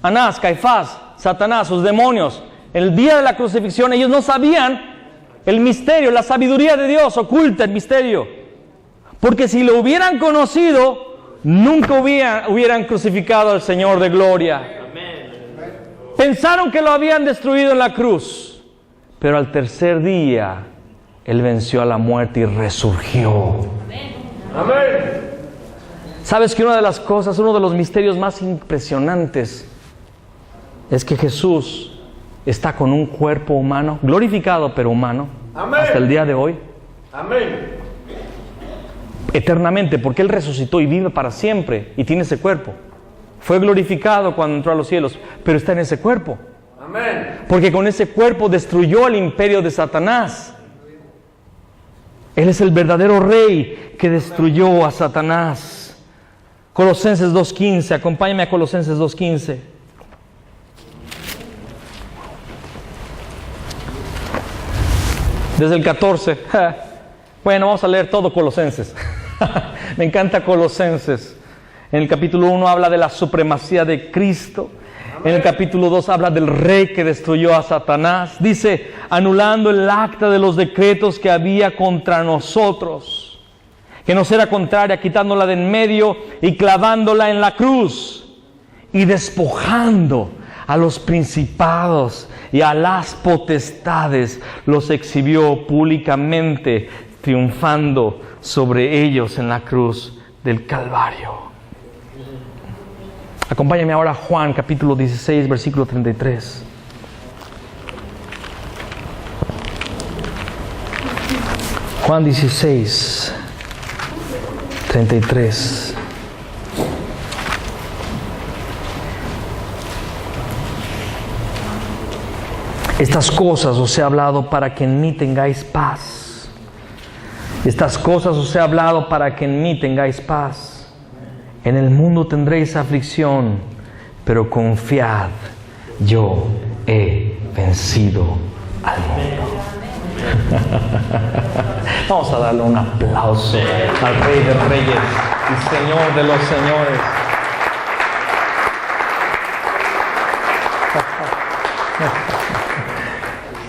Anás, Caifás, Satanás, sus demonios. El día de la crucifixión ellos no sabían el misterio, la sabiduría de Dios oculta el misterio. Porque si lo hubieran conocido, nunca hubieran crucificado al Señor de gloria. Amén. Pensaron que lo habían destruido en la cruz, pero al tercer día Él venció a la muerte y resurgió. Amén. ¿Sabes que una de las cosas, uno de los misterios más impresionantes es que Jesús está con un cuerpo humano, glorificado pero humano, amén, hasta el día de hoy? Amén. Eternamente, porque Él resucitó y vive para siempre y tiene ese cuerpo. Fue glorificado cuando entró a los cielos, pero está en ese cuerpo. Amén. Porque con ese cuerpo destruyó el imperio de Satanás. Él es el verdadero rey que destruyó a Satanás. Colosenses 2:15, acompáñame a Colosenses 2:15. Desde el 14. Bueno, vamos a leer todo Colosenses. Me encanta Colosenses. En el capítulo 1 habla de la supremacía de Cristo. En el capítulo 2 habla del rey que destruyó a Satanás. Dice, anulando el acta de los decretos que había contra nosotros, que nos era contraria, quitándola de en medio y clavándola en la cruz, y despojando a los principados y a las potestades, los exhibió públicamente, triunfando sobre ellos en la cruz del Calvario. Acompáñame ahora a Juan capítulo 16, versículo 33. Juan 16, 33. Estas cosas os he hablado para que en mí tengáis paz. Estas cosas os he hablado para que en mí tengáis paz. En el mundo tendréis aflicción, pero confiad, yo he vencido al mundo. Vamos a darle un aplauso al Rey de Reyes y Señor de los Señores.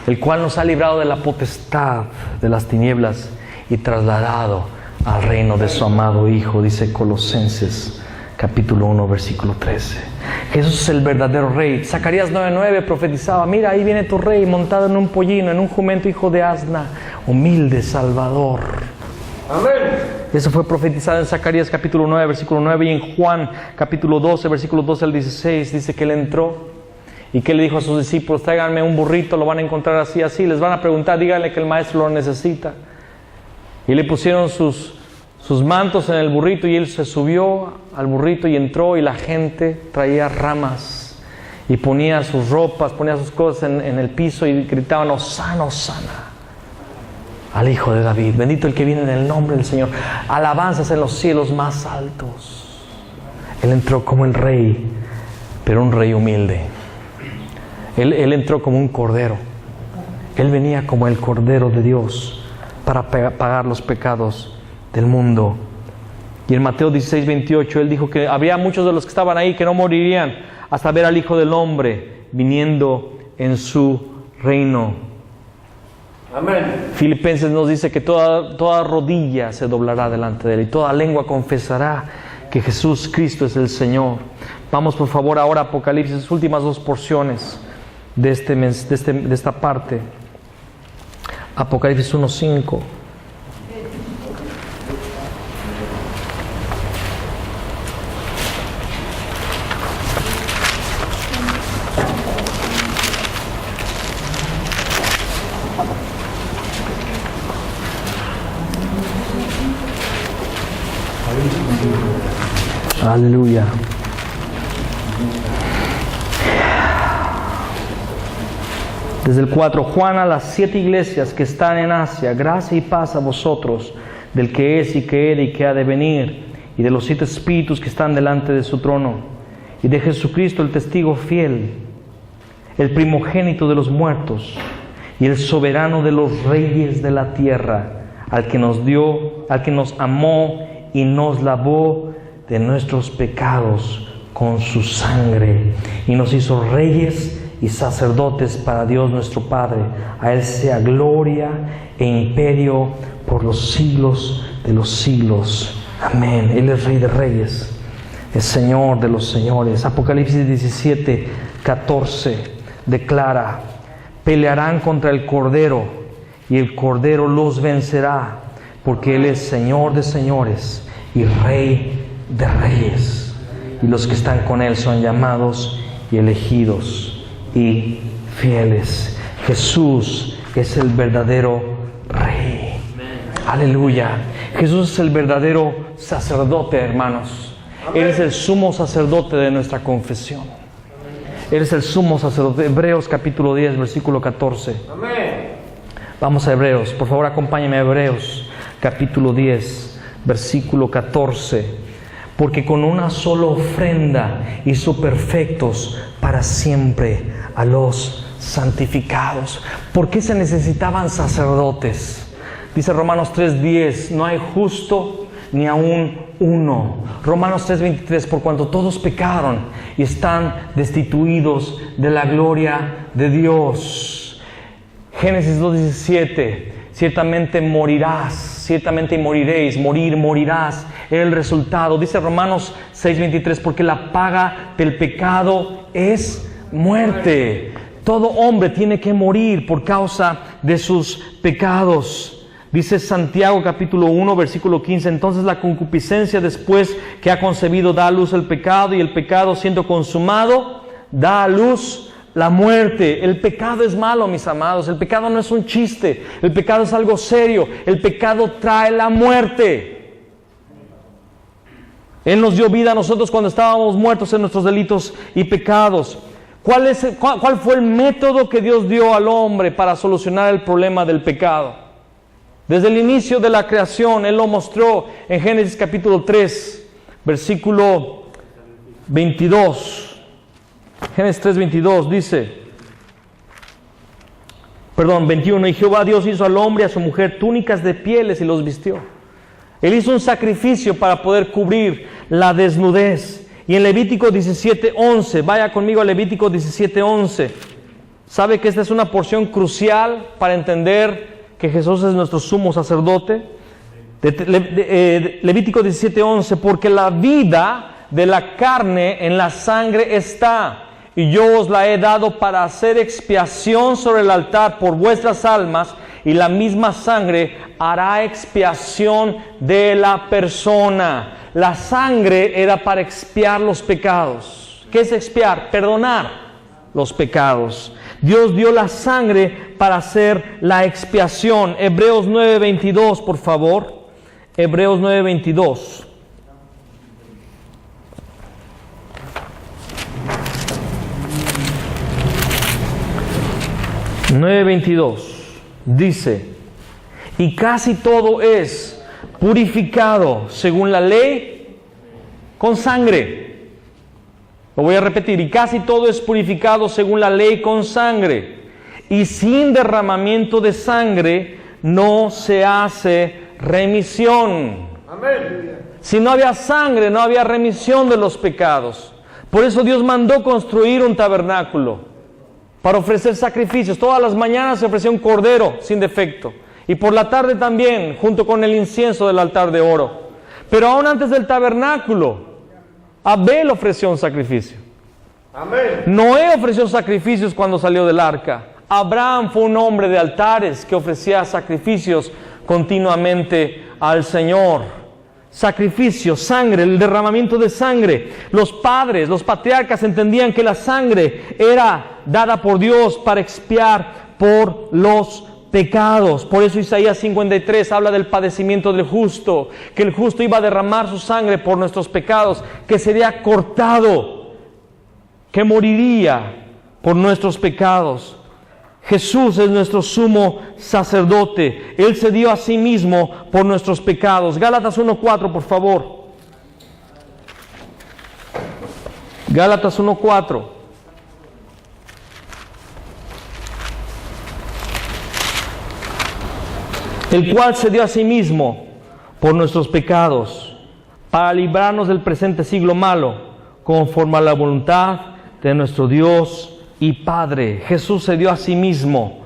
El cual nos ha librado de la potestad de las tinieblas y trasladado al reino de su amado Hijo, dice Colosenses capítulo 1 versículo 13. Jesús es el verdadero rey. Zacarías 9:9 profetizaba, mira, ahí viene tu rey montado en un pollino, en un jumento hijo de asna, humilde Salvador. Amén. Eso fue profetizado en Zacarías capítulo 9 versículo 9, y en Juan capítulo 12 versículo 12 al 16 dice que Él entró y que le dijo a sus discípulos, tráiganme un burrito, lo van a encontrar así, así, les van a preguntar, díganle que el maestro lo necesita. Y le pusieron sus mantos en el burrito, y Él se subió al burrito y entró, y la gente traía ramas y ponía sus ropas, ponía sus cosas en el piso y gritaban, Hosana, Hosana al Hijo de David, bendito el que viene en el nombre del Señor, alabanzas en los cielos más altos. Él entró como el rey, pero un rey humilde. Él entró como un cordero. Él venía como el cordero de Dios para pagar los pecados del mundo. Y en Mateo 16:28 Él dijo que había muchos de los que estaban ahí que no morirían hasta ver al Hijo del Hombre viniendo en su reino. Amén. Filipenses nos dice que toda rodilla se doblará delante de Él y toda lengua confesará que Jesús Cristo es el Señor. Vamos por favor ahora a Apocalipsis, últimas dos porciones de esta parte. Apocalipsis 1:5. Aleluya. Desde el 4, Juan a las 7 iglesias que están en Asia, gracia y paz a vosotros, del que es y que era y que ha de venir, y de los 7 espíritus que están delante de su trono, y de Jesucristo el testigo fiel, el primogénito de los muertos, y el soberano de los reyes de la tierra, al que nos amó y nos lavó de nuestros pecados con su sangre, y nos hizo reyes y sacerdotes para Dios nuestro Padre. A Él sea gloria e imperio por los siglos de los siglos. Amén. Él es Rey de Reyes, es Señor de los señores. Apocalipsis 17, 14 declara: pelearán contra el Cordero, y el Cordero los vencerá, porque Él es Señor de señores y Rey de reyes. Y los que están con Él son llamados y elegidos y fieles. Jesús es el verdadero Rey. Aleluya. Jesús es el verdadero sacerdote, hermanos. Él es el sumo sacerdote de nuestra confesión. Él es el sumo sacerdote. Hebreos capítulo 10, versículo 14. Amén. Vamos a Hebreos. Por favor, acompáñenme a Hebreos capítulo 10, versículo 14. Porque con una sola ofrenda hizo perfectos para siempre a los santificados. ¿Por qué se necesitaban sacerdotes? Dice Romanos 3:10, no hay justo ni aún uno. Romanos 3:23, por cuanto todos pecaron y están destituidos de la gloria de Dios. Génesis 2:17, ciertamente morirás, ciertamente moriréis, morirás. El resultado, dice Romanos 6:23, porque la paga del pecado es muerte. Todo hombre tiene que morir por causa de sus pecados. Dice Santiago capítulo 1 versículo 15, entonces la concupiscencia después que ha concebido da a luz el pecado, y el pecado siendo consumado da a luz la muerte. El pecado es malo, mis amados. El pecado no es un chiste. El pecado es algo serio. El pecado trae la muerte. Él nos dio vida a nosotros cuando estábamos muertos en nuestros delitos y pecados. ¿Cuál fue el método que Dios dio al hombre para solucionar el problema del pecado? Desde el inicio de la creación, Él lo mostró en Génesis capítulo 3, versículo 22. Génesis 3:22 dice, 21, y Jehová Dios hizo al hombre y a su mujer túnicas de pieles y los vistió. Él hizo un sacrificio para poder cubrir la desnudez. Y en Levítico 17:11, vaya conmigo a Levítico 17:11. ¿Sabe que esta es una porción crucial para entender que Jesús es nuestro sumo sacerdote? Levítico 17:11, porque la vida de la carne en la sangre está, y yo os la he dado para hacer expiación sobre el altar por vuestras almas, y la misma sangre hará expiación de la persona. La sangre era para expiar los pecados. ¿Qué es expiar? Perdonar los pecados. Dios dio la sangre para hacer la expiación. Hebreos 9:22, por favor. Hebreos 9:22. Dice, y casi todo es purificado según la ley con sangre. Lo voy a repetir, y casi todo es purificado según la ley con sangre, y sin derramamiento de sangre no se hace remisión. Amén. Si no había sangre, no había remisión de los pecados. Por eso Dios mandó construir un tabernáculo para ofrecer sacrificios. Todas las mañanas se ofrecía un cordero sin defecto, y por la tarde también, junto con el incienso del altar de oro. Pero aún antes del tabernáculo, Abel ofreció un sacrificio. Amén. Noé ofreció sacrificios cuando salió del arca. Abraham fue un hombre de altares que ofrecía sacrificios continuamente al Señor. Sacrificio, sangre, el derramamiento de sangre. Los padres, los patriarcas entendían que la sangre era dada por Dios para expiar por los pecados. Por eso Isaías 53 habla del padecimiento del justo, que el justo iba a derramar su sangre por nuestros pecados, que sería cortado, que moriría por nuestros pecados. Jesús es nuestro sumo sacerdote. Él se dio a sí mismo por nuestros pecados. Gálatas 1:4, por favor. Gálatas 1:4. El cual se dio a sí mismo por nuestros pecados, para librarnos del presente siglo malo, conforme a la voluntad de nuestro Dios y Padre. Jesús se dio a sí mismo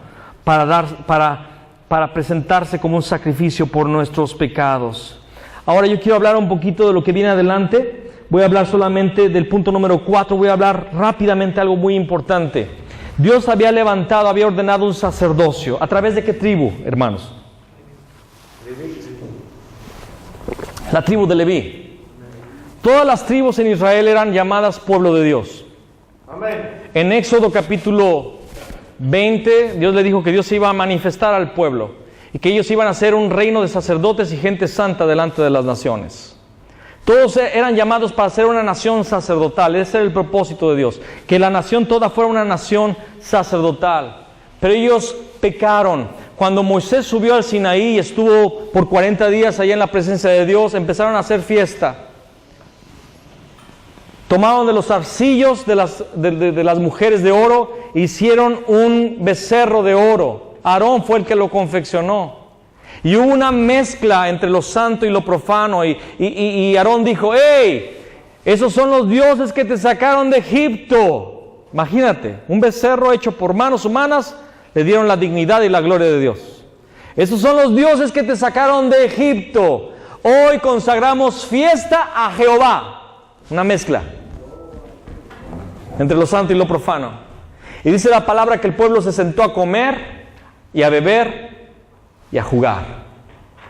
para presentarse como un sacrificio por nuestros pecados. Ahora yo quiero hablar un poquito de lo que viene adelante. Voy a hablar solamente del punto número 4. Voy a hablar rápidamente algo muy importante. Dios había ordenado un sacerdocio. ¿A través de qué tribu, hermanos? La tribu de Leví. Todas las tribus en Israel eran llamadas pueblo de Dios. Amén. En Éxodo capítulo 20, Dios le dijo que Dios se iba a manifestar al pueblo y que ellos iban a ser un reino de sacerdotes y gente santa delante de las naciones. Todos eran llamados para ser una nación sacerdotal. Ese era el propósito de Dios, que la nación toda fuera una nación sacerdotal. Pero ellos pecaron. Cuando Moisés subió al Sinaí y estuvo por 40 días allá en la presencia de Dios, empezaron a hacer fiesta. Tomaron de los arcillos de las mujeres de oro, hicieron un becerro de oro. Aarón fue el que lo confeccionó. Y hubo una mezcla entre lo santo y lo profano. Y Aarón dijo: ¡hey! Esos son los dioses que te sacaron de Egipto. Imagínate, un becerro hecho por manos humanas le dieron la dignidad y la gloria de Dios. Esos son los dioses que te sacaron de Egipto. Hoy consagramos fiesta a Jehová. Una mezcla entre lo santo y lo profano. Y dice la palabra que el pueblo se sentó a comer y a beber y a jugar,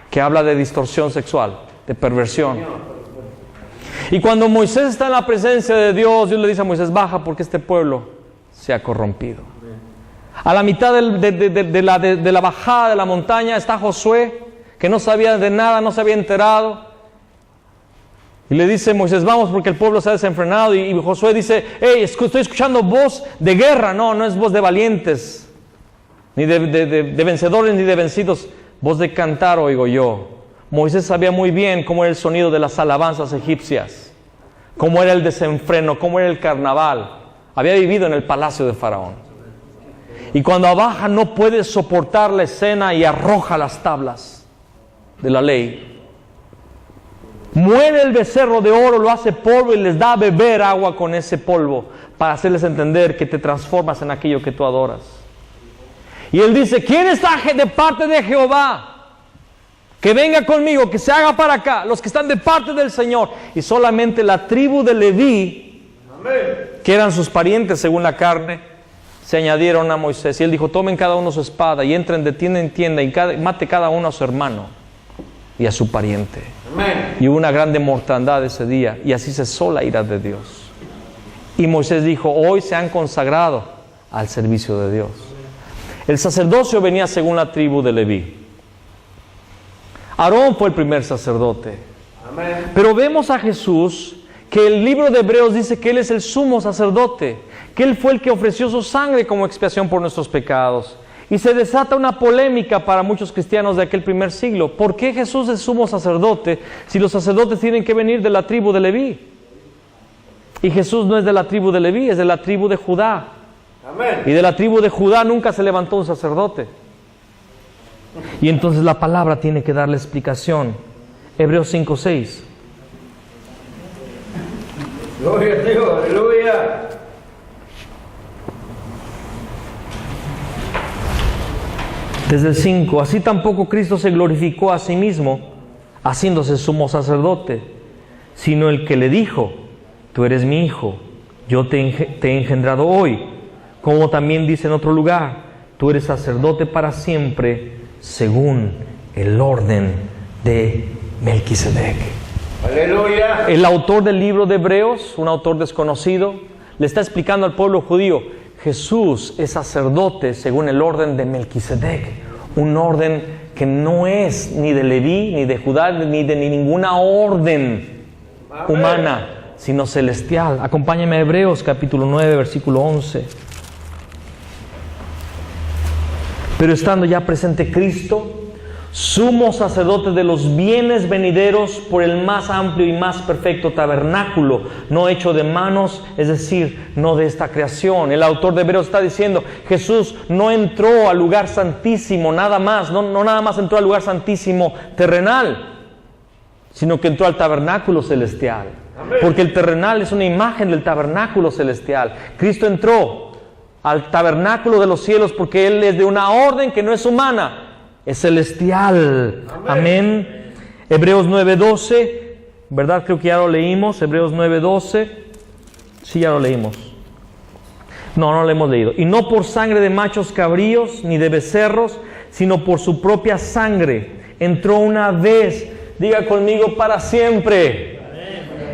que habla de distorsión sexual, de perversión. Y cuando Moisés está en la presencia de Dios, Dios le dice a Moisés: baja, porque este pueblo se ha corrompido. A la mitad de la bajada de la montaña está Josué, que no sabía de nada, no se había enterado. Y le dice Moisés: vamos, porque el pueblo se ha desenfrenado. Y Josué dice: hey, estoy escuchando voz de guerra. No es voz de valientes, ni de vencedores, ni de vencidos. Voz de cantar oigo yo. Moisés sabía muy bien cómo era el sonido de las alabanzas egipcias, cómo era el desenfreno, cómo era el carnaval. Había vivido en el palacio de Faraón. Y cuando baja no puede soportar la escena y arroja las tablas de la ley. Muere el becerro de oro, lo hace polvo y les da a beber agua con ese polvo, para hacerles entender que te transformas en aquello que tú adoras. Y él dice: ¿quién está de parte de Jehová? Que venga conmigo, que se haga para acá, los que están de parte del Señor. Y solamente la tribu de Leví, que eran sus parientes según la carne, se añadieron a Moisés. Y él dijo: tomen cada uno su espada y entren de tienda en tienda y mate cada uno a su hermano y a su pariente. Amén. Y hubo una grande mortandad ese día, y así cesó la ira de Dios. Y Moisés dijo: hoy se han consagrado al servicio de Dios. El sacerdocio venía según la tribu de Leví. Aarón fue el primer sacerdote. Amén. Pero vemos a Jesús, que el libro de Hebreos dice que Él es el sumo sacerdote, que Él fue el que ofreció su sangre como expiación por nuestros pecados. Y se desata una polémica para muchos cristianos de aquel primer siglo. ¿Por qué Jesús es sumo sacerdote si los sacerdotes tienen que venir de la tribu de Leví? Y Jesús no es de la tribu de Leví, es de la tribu de Judá. Amén. Y de la tribu de Judá nunca se levantó un sacerdote. Y entonces la palabra tiene que darle explicación. Hebreos 5:6. Gloria a Dios, aleluya. Desde el 5, así tampoco Cristo se glorificó a sí mismo, haciéndose sumo sacerdote, sino el que le dijo: tú eres mi hijo, yo te he engendrado hoy. Como también dice en otro lugar: tú eres sacerdote para siempre, según el orden de Melquisedec. Aleluya. El autor del libro de Hebreos, un autor desconocido, le está explicando al pueblo judío: Jesús es sacerdote según el orden de Melquisedec, Un orden que no es ni de Leví, ni de Judá, ni de ninguna orden humana, sino celestial. Acompáñame a Hebreos capítulo 9, versículo 11. Pero estando ya presente Cristo, sumo sacerdote de los bienes venideros, por el más amplio y más perfecto tabernáculo, no hecho de manos, es decir, no de esta creación. El autor de Hebreos está diciendo, Jesús no entró al lugar santísimo nada más, no nada más entró al lugar santísimo terrenal, sino que entró al tabernáculo celestial. Amén. Porque el terrenal es una imagen del tabernáculo celestial. Cristo entró al tabernáculo de los cielos porque Él es de una orden que no es humana, es celestial. Amén. Amén. Hebreos 9:12, ¿verdad? Creo que ya lo leímos. Hebreos 9:12. Sí, ya lo leímos. No lo hemos leído. Y no por sangre de machos cabríos ni de becerros, sino por su propia sangre entró una vez, diga conmigo, para siempre,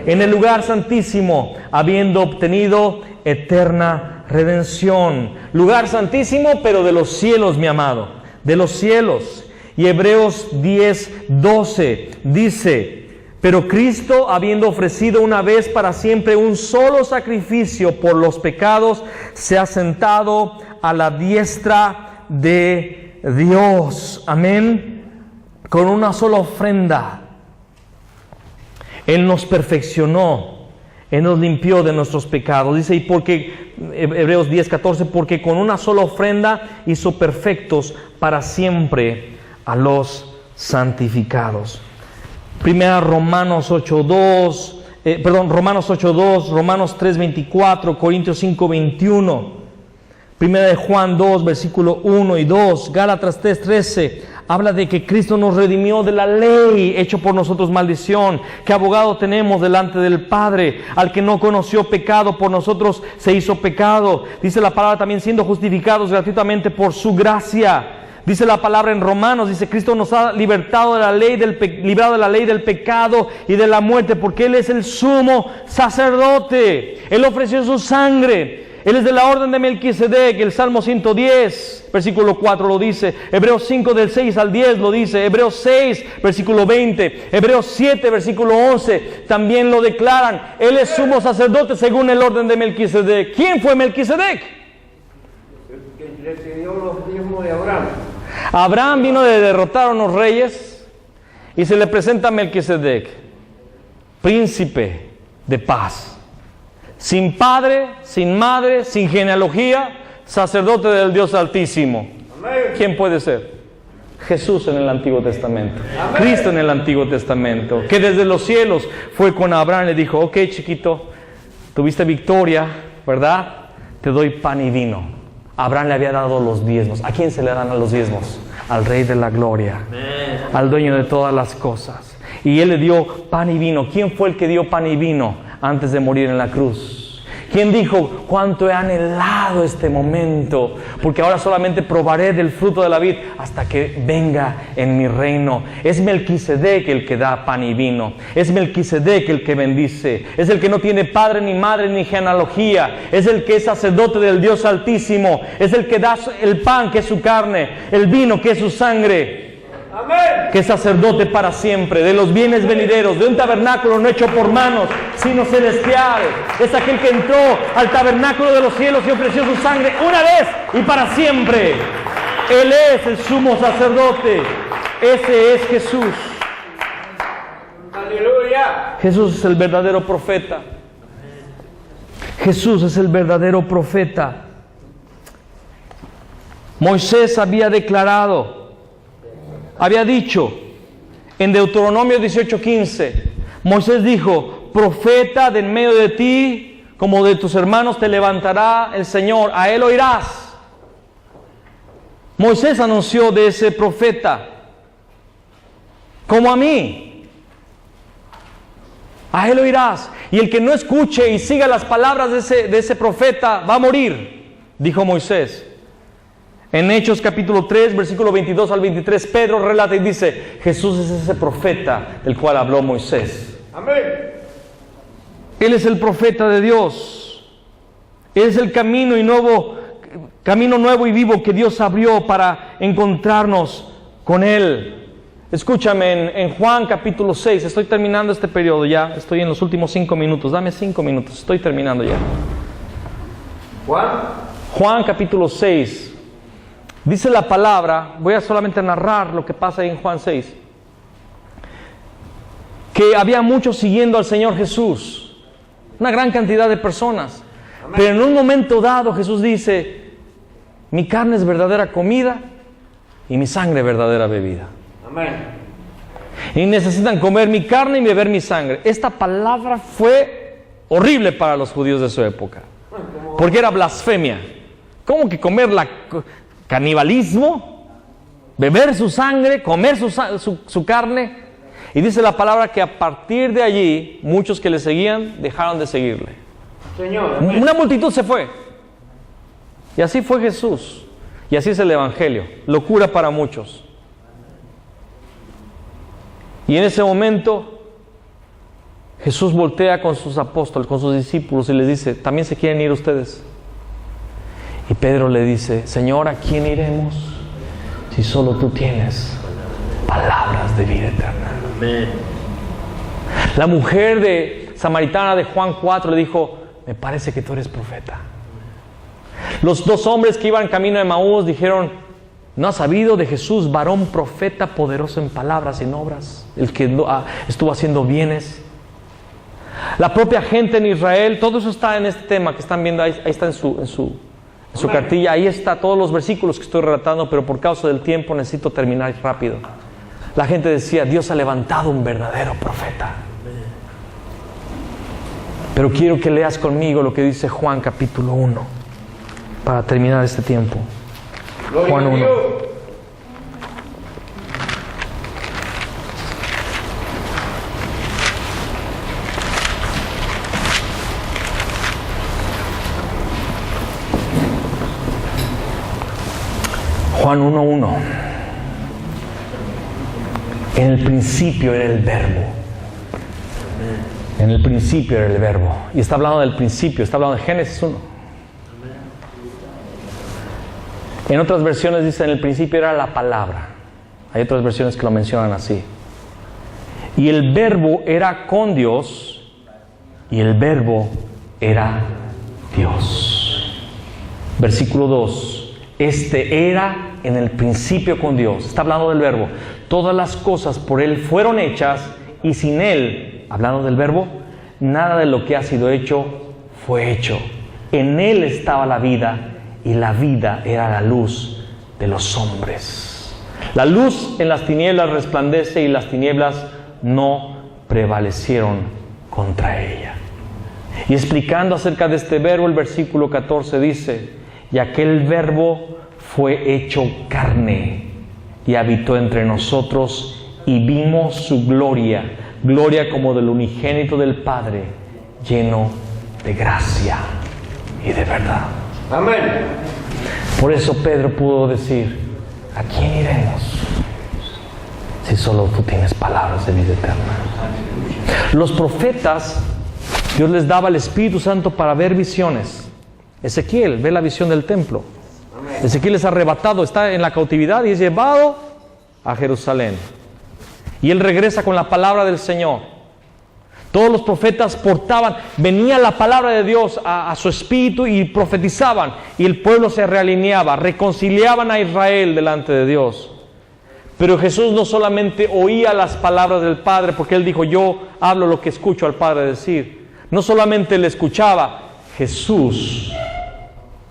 en el lugar santísimo, habiendo obtenido eterna redención. Lugar santísimo, pero de los cielos, mi amado, de los cielos. Y Hebreos 10:12 dice, pero Cristo, habiendo ofrecido una vez para siempre un solo sacrificio por los pecados, se ha sentado a la diestra de Dios. Amén. Con una sola ofrenda Él nos perfeccionó, Él nos limpió de nuestros pecados. Dice, y porque, Hebreos 10:14, porque con una sola ofrenda hizo perfectos para siempre a los santificados. Primera Romanos 8:2, Romanos 8:2, Romanos 3:24, Corintios 5:21, Primera de Juan 2, versículo 1 y 2, Gálatas 3:13, habla de que Cristo nos redimió de la ley, hecho por nosotros maldición, que abogado tenemos delante del Padre, al que no conoció pecado, por nosotros se hizo pecado. Dice la palabra también, siendo justificados gratuitamente por su gracia. Dice la palabra en Romanos, dice, Cristo nos ha libertado de la ley librado de la ley del pecado y de la muerte, porque Él es el sumo sacerdote. Él ofreció su sangre. Él es de la orden de Melquisedec. El Salmo 110, versículo 4 lo dice. Hebreos 5 del 6 al 10 lo dice. Hebreos 6, versículo 20. Hebreos 7, versículo 11 también lo declaran. Él es sumo sacerdote según el orden de Melquisedec. ¿Quién fue Melquisedec? El que recibió los diezmos de Abraham. Abraham vino de derrotar a unos reyes y se le presenta a Melquisedec, príncipe de paz. Sin padre, sin madre, sin genealogía, sacerdote del Dios Altísimo. Amén. ¿Quién puede ser? Jesús en el Antiguo Testamento. Amén. Cristo en el Antiguo Testamento, que desde los cielos fue con Abraham y le dijo, ok chiquito, tuviste victoria, ¿verdad? Te doy pan y vino. Abraham le había dado los diezmos. ¿A quién se le dan a los diezmos? Al Rey de la Gloria. Amén. Al dueño de todas las cosas. Y Él le dio pan y vino. ¿Quién fue el que dio pan y vino antes de morir en la cruz? ¿Quién dijo, cuánto he anhelado este momento? Porque ahora solamente probaré del fruto de la vid hasta que venga en mi reino. Es Melquisedec el que da pan y vino. Es Melquisedec el que bendice. Es el que no tiene padre, ni madre, ni genealogía. Es el que es sacerdote del Dios Altísimo. Es el que da el pan, que es su carne, el vino, que es su sangre. Amén. Que es sacerdote para siempre, de los bienes venideros, de un tabernáculo no hecho por manos, sino celestial. Es aquel que entró al tabernáculo de los cielos y ofreció su sangre una vez y para siempre. Él es el sumo sacerdote. Ese es Jesús. Aleluya. Jesús es el verdadero profeta. Jesús es el verdadero profeta. Moisés había dicho en Deuteronomio 18:15, Moisés dijo, profeta de en medio de ti, como de tus hermanos te levantará el Señor, a él oirás. Moisés anunció de ese profeta, como a mí, a él oirás. Y el que no escuche y siga las palabras de ese profeta va a morir, dijo Moisés. En Hechos capítulo 3, versículo 22 al 23, Pedro relata y dice, Jesús es ese profeta del cual habló Moisés. Amén. Él es el profeta de Dios. Él es el camino y nuevo camino nuevo y vivo que Dios abrió para encontrarnos con Él. Escúchame, en Juan capítulo 6, estoy terminando este periodo ya, estoy en los últimos 5 minutos, dame 5 minutos, estoy terminando ya. Juan capítulo 6, dice la palabra, voy a solamente narrar lo que pasa ahí en Juan 6, que había muchos siguiendo al Señor Jesús, una gran cantidad de personas. Amén. Pero en un momento dado Jesús dice, mi carne es verdadera comida y mi sangre verdadera bebida. Amén. Y necesitan comer mi carne y beber mi sangre. Esta palabra fue horrible para los judíos de su época, porque era blasfemia. ¿Cómo que comer canibalismo? Beber su sangre, comer su carne. Y dice la palabra que a partir de allí, muchos que le seguían dejaron de seguirle. Señor, una multitud se fue. Y así fue Jesús. Y así es el Evangelio. Locura para muchos. Y en ese momento, Jesús voltea con sus apóstoles, con sus discípulos y les dice, ¿también se quieren ir ustedes? Y Pedro le dice, Señor, ¿a quién iremos si solo tú tienes palabras de vida eterna? Amén. La mujer samaritana de Juan 4 le dijo, me parece que tú eres profeta. Los 2 hombres que iban camino de Emaús dijeron, ¿no has sabido de Jesús, varón profeta, poderoso en palabras y en obras, el que estuvo haciendo bienes? La propia gente en Israel, todo eso está en este tema que están viendo, ahí está en su cartilla, ahí está todos los versículos que estoy relatando, pero por causa del tiempo necesito terminar rápido. La gente decía, Dios ha levantado un verdadero profeta. Pero quiero que leas conmigo lo que dice Juan capítulo 1, para terminar este tiempo. Juan 1. Juan 1:1. En el principio era el verbo. En el principio era el verbo. Y está hablando del principio, está hablando de Génesis 1. En otras versiones dice, en el principio era la palabra. Hay otras versiones que lo mencionan así. Y el verbo era con Dios, y el verbo era Dios. Versículo 2. Este era en el principio con Dios. Está hablando del verbo. Todas las cosas por Él fueron hechas, y sin Él, hablando del verbo, nada de lo que ha sido hecho fue hecho. En Él estaba la vida, y la vida era la luz de los hombres. La luz en las tinieblas resplandece, y las tinieblas no prevalecieron contra ella. Y explicando acerca de este verbo, el versículo 14 dice, y aquel verbo fue hecho carne, y habitó entre nosotros, y vimos su gloria, gloria como del unigénito del Padre, lleno de gracia y de verdad. Amén. Por eso Pedro pudo decir, ¿a quién iremos si solo tú tienes palabras de vida eterna? Los profetas, Dios les daba el Espíritu Santo para ver visiones. Ezequiel ve la visión del templo. Ezequiel es arrebatado, está en la cautividad y es llevado a Jerusalén. Y él regresa con la palabra del Señor. Todos los profetas venía la palabra de Dios a su espíritu y profetizaban, y el pueblo se realineaba, reconciliaban a Israel delante de Dios. Pero Jesús no solamente oía las palabras del Padre, porque Él dijo, yo hablo lo que escucho al Padre decir. No solamente le escuchaba, Jesús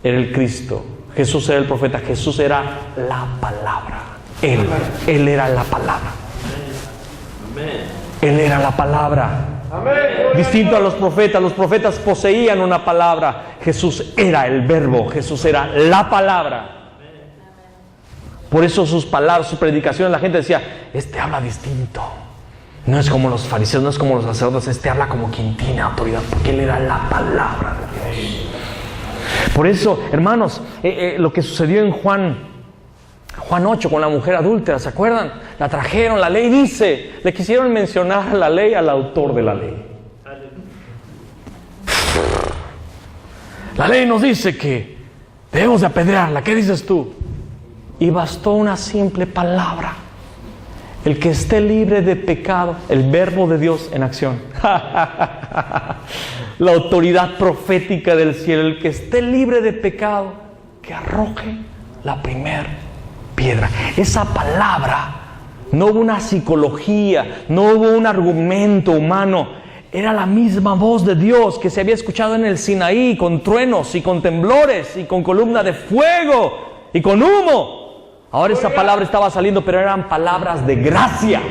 era el Cristo, Jesús era el profeta, Jesús era la palabra. Él era la palabra. Él era la palabra. Distinto a los profetas poseían una palabra. Jesús era el verbo, Jesús era la palabra. Por eso sus palabras, sus predicaciones, la gente decía, este habla distinto. No es como los fariseos, no es como los sacerdotes, este habla como quien tiene autoridad, porque él era la palabra de Dios. Por eso, hermanos, lo que sucedió en Juan 8 con la mujer adúltera, ¿se acuerdan? La trajeron, la ley dice, le quisieron mencionar la ley al autor de la ley. La ley nos dice que Debemos de apedrearla. ¿Qué dices tú? Y bastó una simple palabra. El que esté libre de pecado, el verbo de Dios en acción. La autoridad profética del cielo. El que esté libre de pecado, que arroje la primera piedra. Esa palabra, no hubo una psicología, no hubo un argumento humano. Era la misma voz de Dios que se había escuchado en el Sinaí, con truenos y con temblores y con columna de fuego y con humo. Ahora esa palabra estaba saliendo, pero eran palabras de gracia.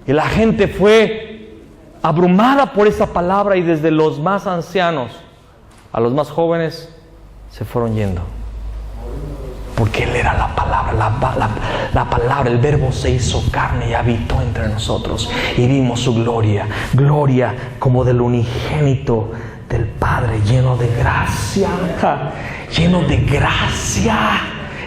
Y la gente fue abrumada por esa palabra, y desde los más ancianos a los más jóvenes se fueron yendo. Porque Él era la palabra, la palabra, el verbo se hizo carne y habitó entre nosotros. Y vimos su gloria, gloria como del unigénito del Padre, lleno de gracia, lleno de gracia.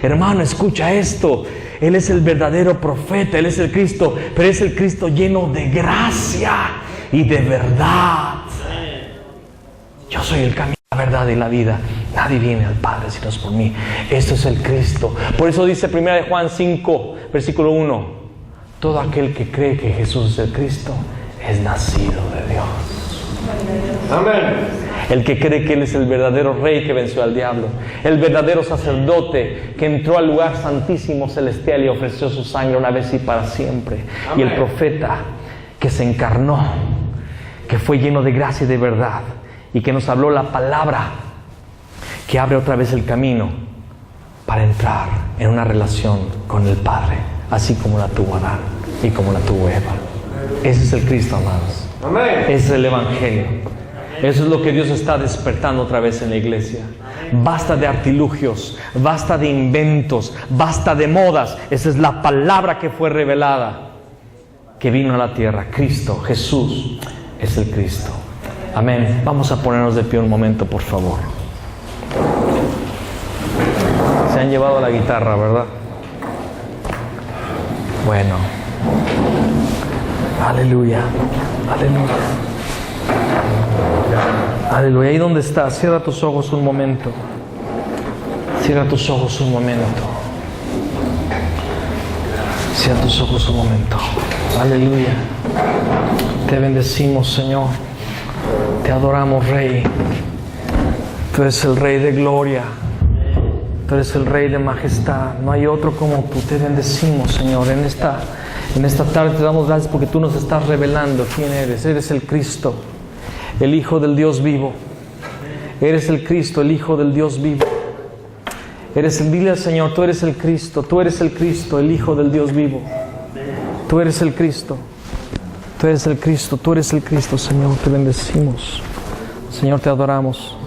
Hermano, escucha esto. Él es el verdadero profeta, Él es el Cristo, pero es el Cristo lleno de gracia y de verdad. Yo soy el camino, la verdad y la vida. Nadie viene al Padre si no es por mí. Esto es el Cristo. Por eso dice 1 Juan 5, versículo 1. Todo aquel que cree que Jesús es el Cristo es nacido de Dios. Amén. El que cree que Él es el verdadero Rey que venció al diablo, el verdadero sacerdote que entró al lugar santísimo celestial y ofreció su sangre una vez y para siempre. Amén. Y el profeta que se encarnó, que fue lleno de gracia y de verdad, y que nos habló la palabra que abre otra vez el camino para entrar en una relación con el Padre, así como la tuvo Adán y como la tuvo Eva. Ese es el Cristo, amados. Amén. Ese es el Evangelio. Eso es lo que Dios está despertando otra vez en la iglesia. Basta de artilugios, basta de inventos, basta de modas. Esa es la palabra que fue revelada, que vino a la tierra. Cristo, Jesús, es el Cristo. Amén. Vamos a ponernos de pie un momento, por favor. Se han llevado la guitarra, ¿verdad? Bueno. Aleluya. Aleluya. Aleluya. Ahí donde estás, cierra tus ojos un momento. Cierra tus ojos un momento. Cierra tus ojos un momento. Aleluya. Te bendecimos, Señor. Te adoramos, Rey. Tú eres el Rey de gloria. Tú eres el Rey de majestad. No hay otro como tú. Te bendecimos, Señor. En esta tarde te damos gracias porque tú nos estás revelando quién eres. Eres el Cristo, el Hijo del Dios vivo. Eres el Cristo, el Hijo del Dios vivo. Dile al Señor, tú eres el Cristo, el Hijo del Dios vivo. Tú eres el Cristo. Tú eres el Cristo, tú eres el Cristo, Señor. Te bendecimos. Señor, te adoramos.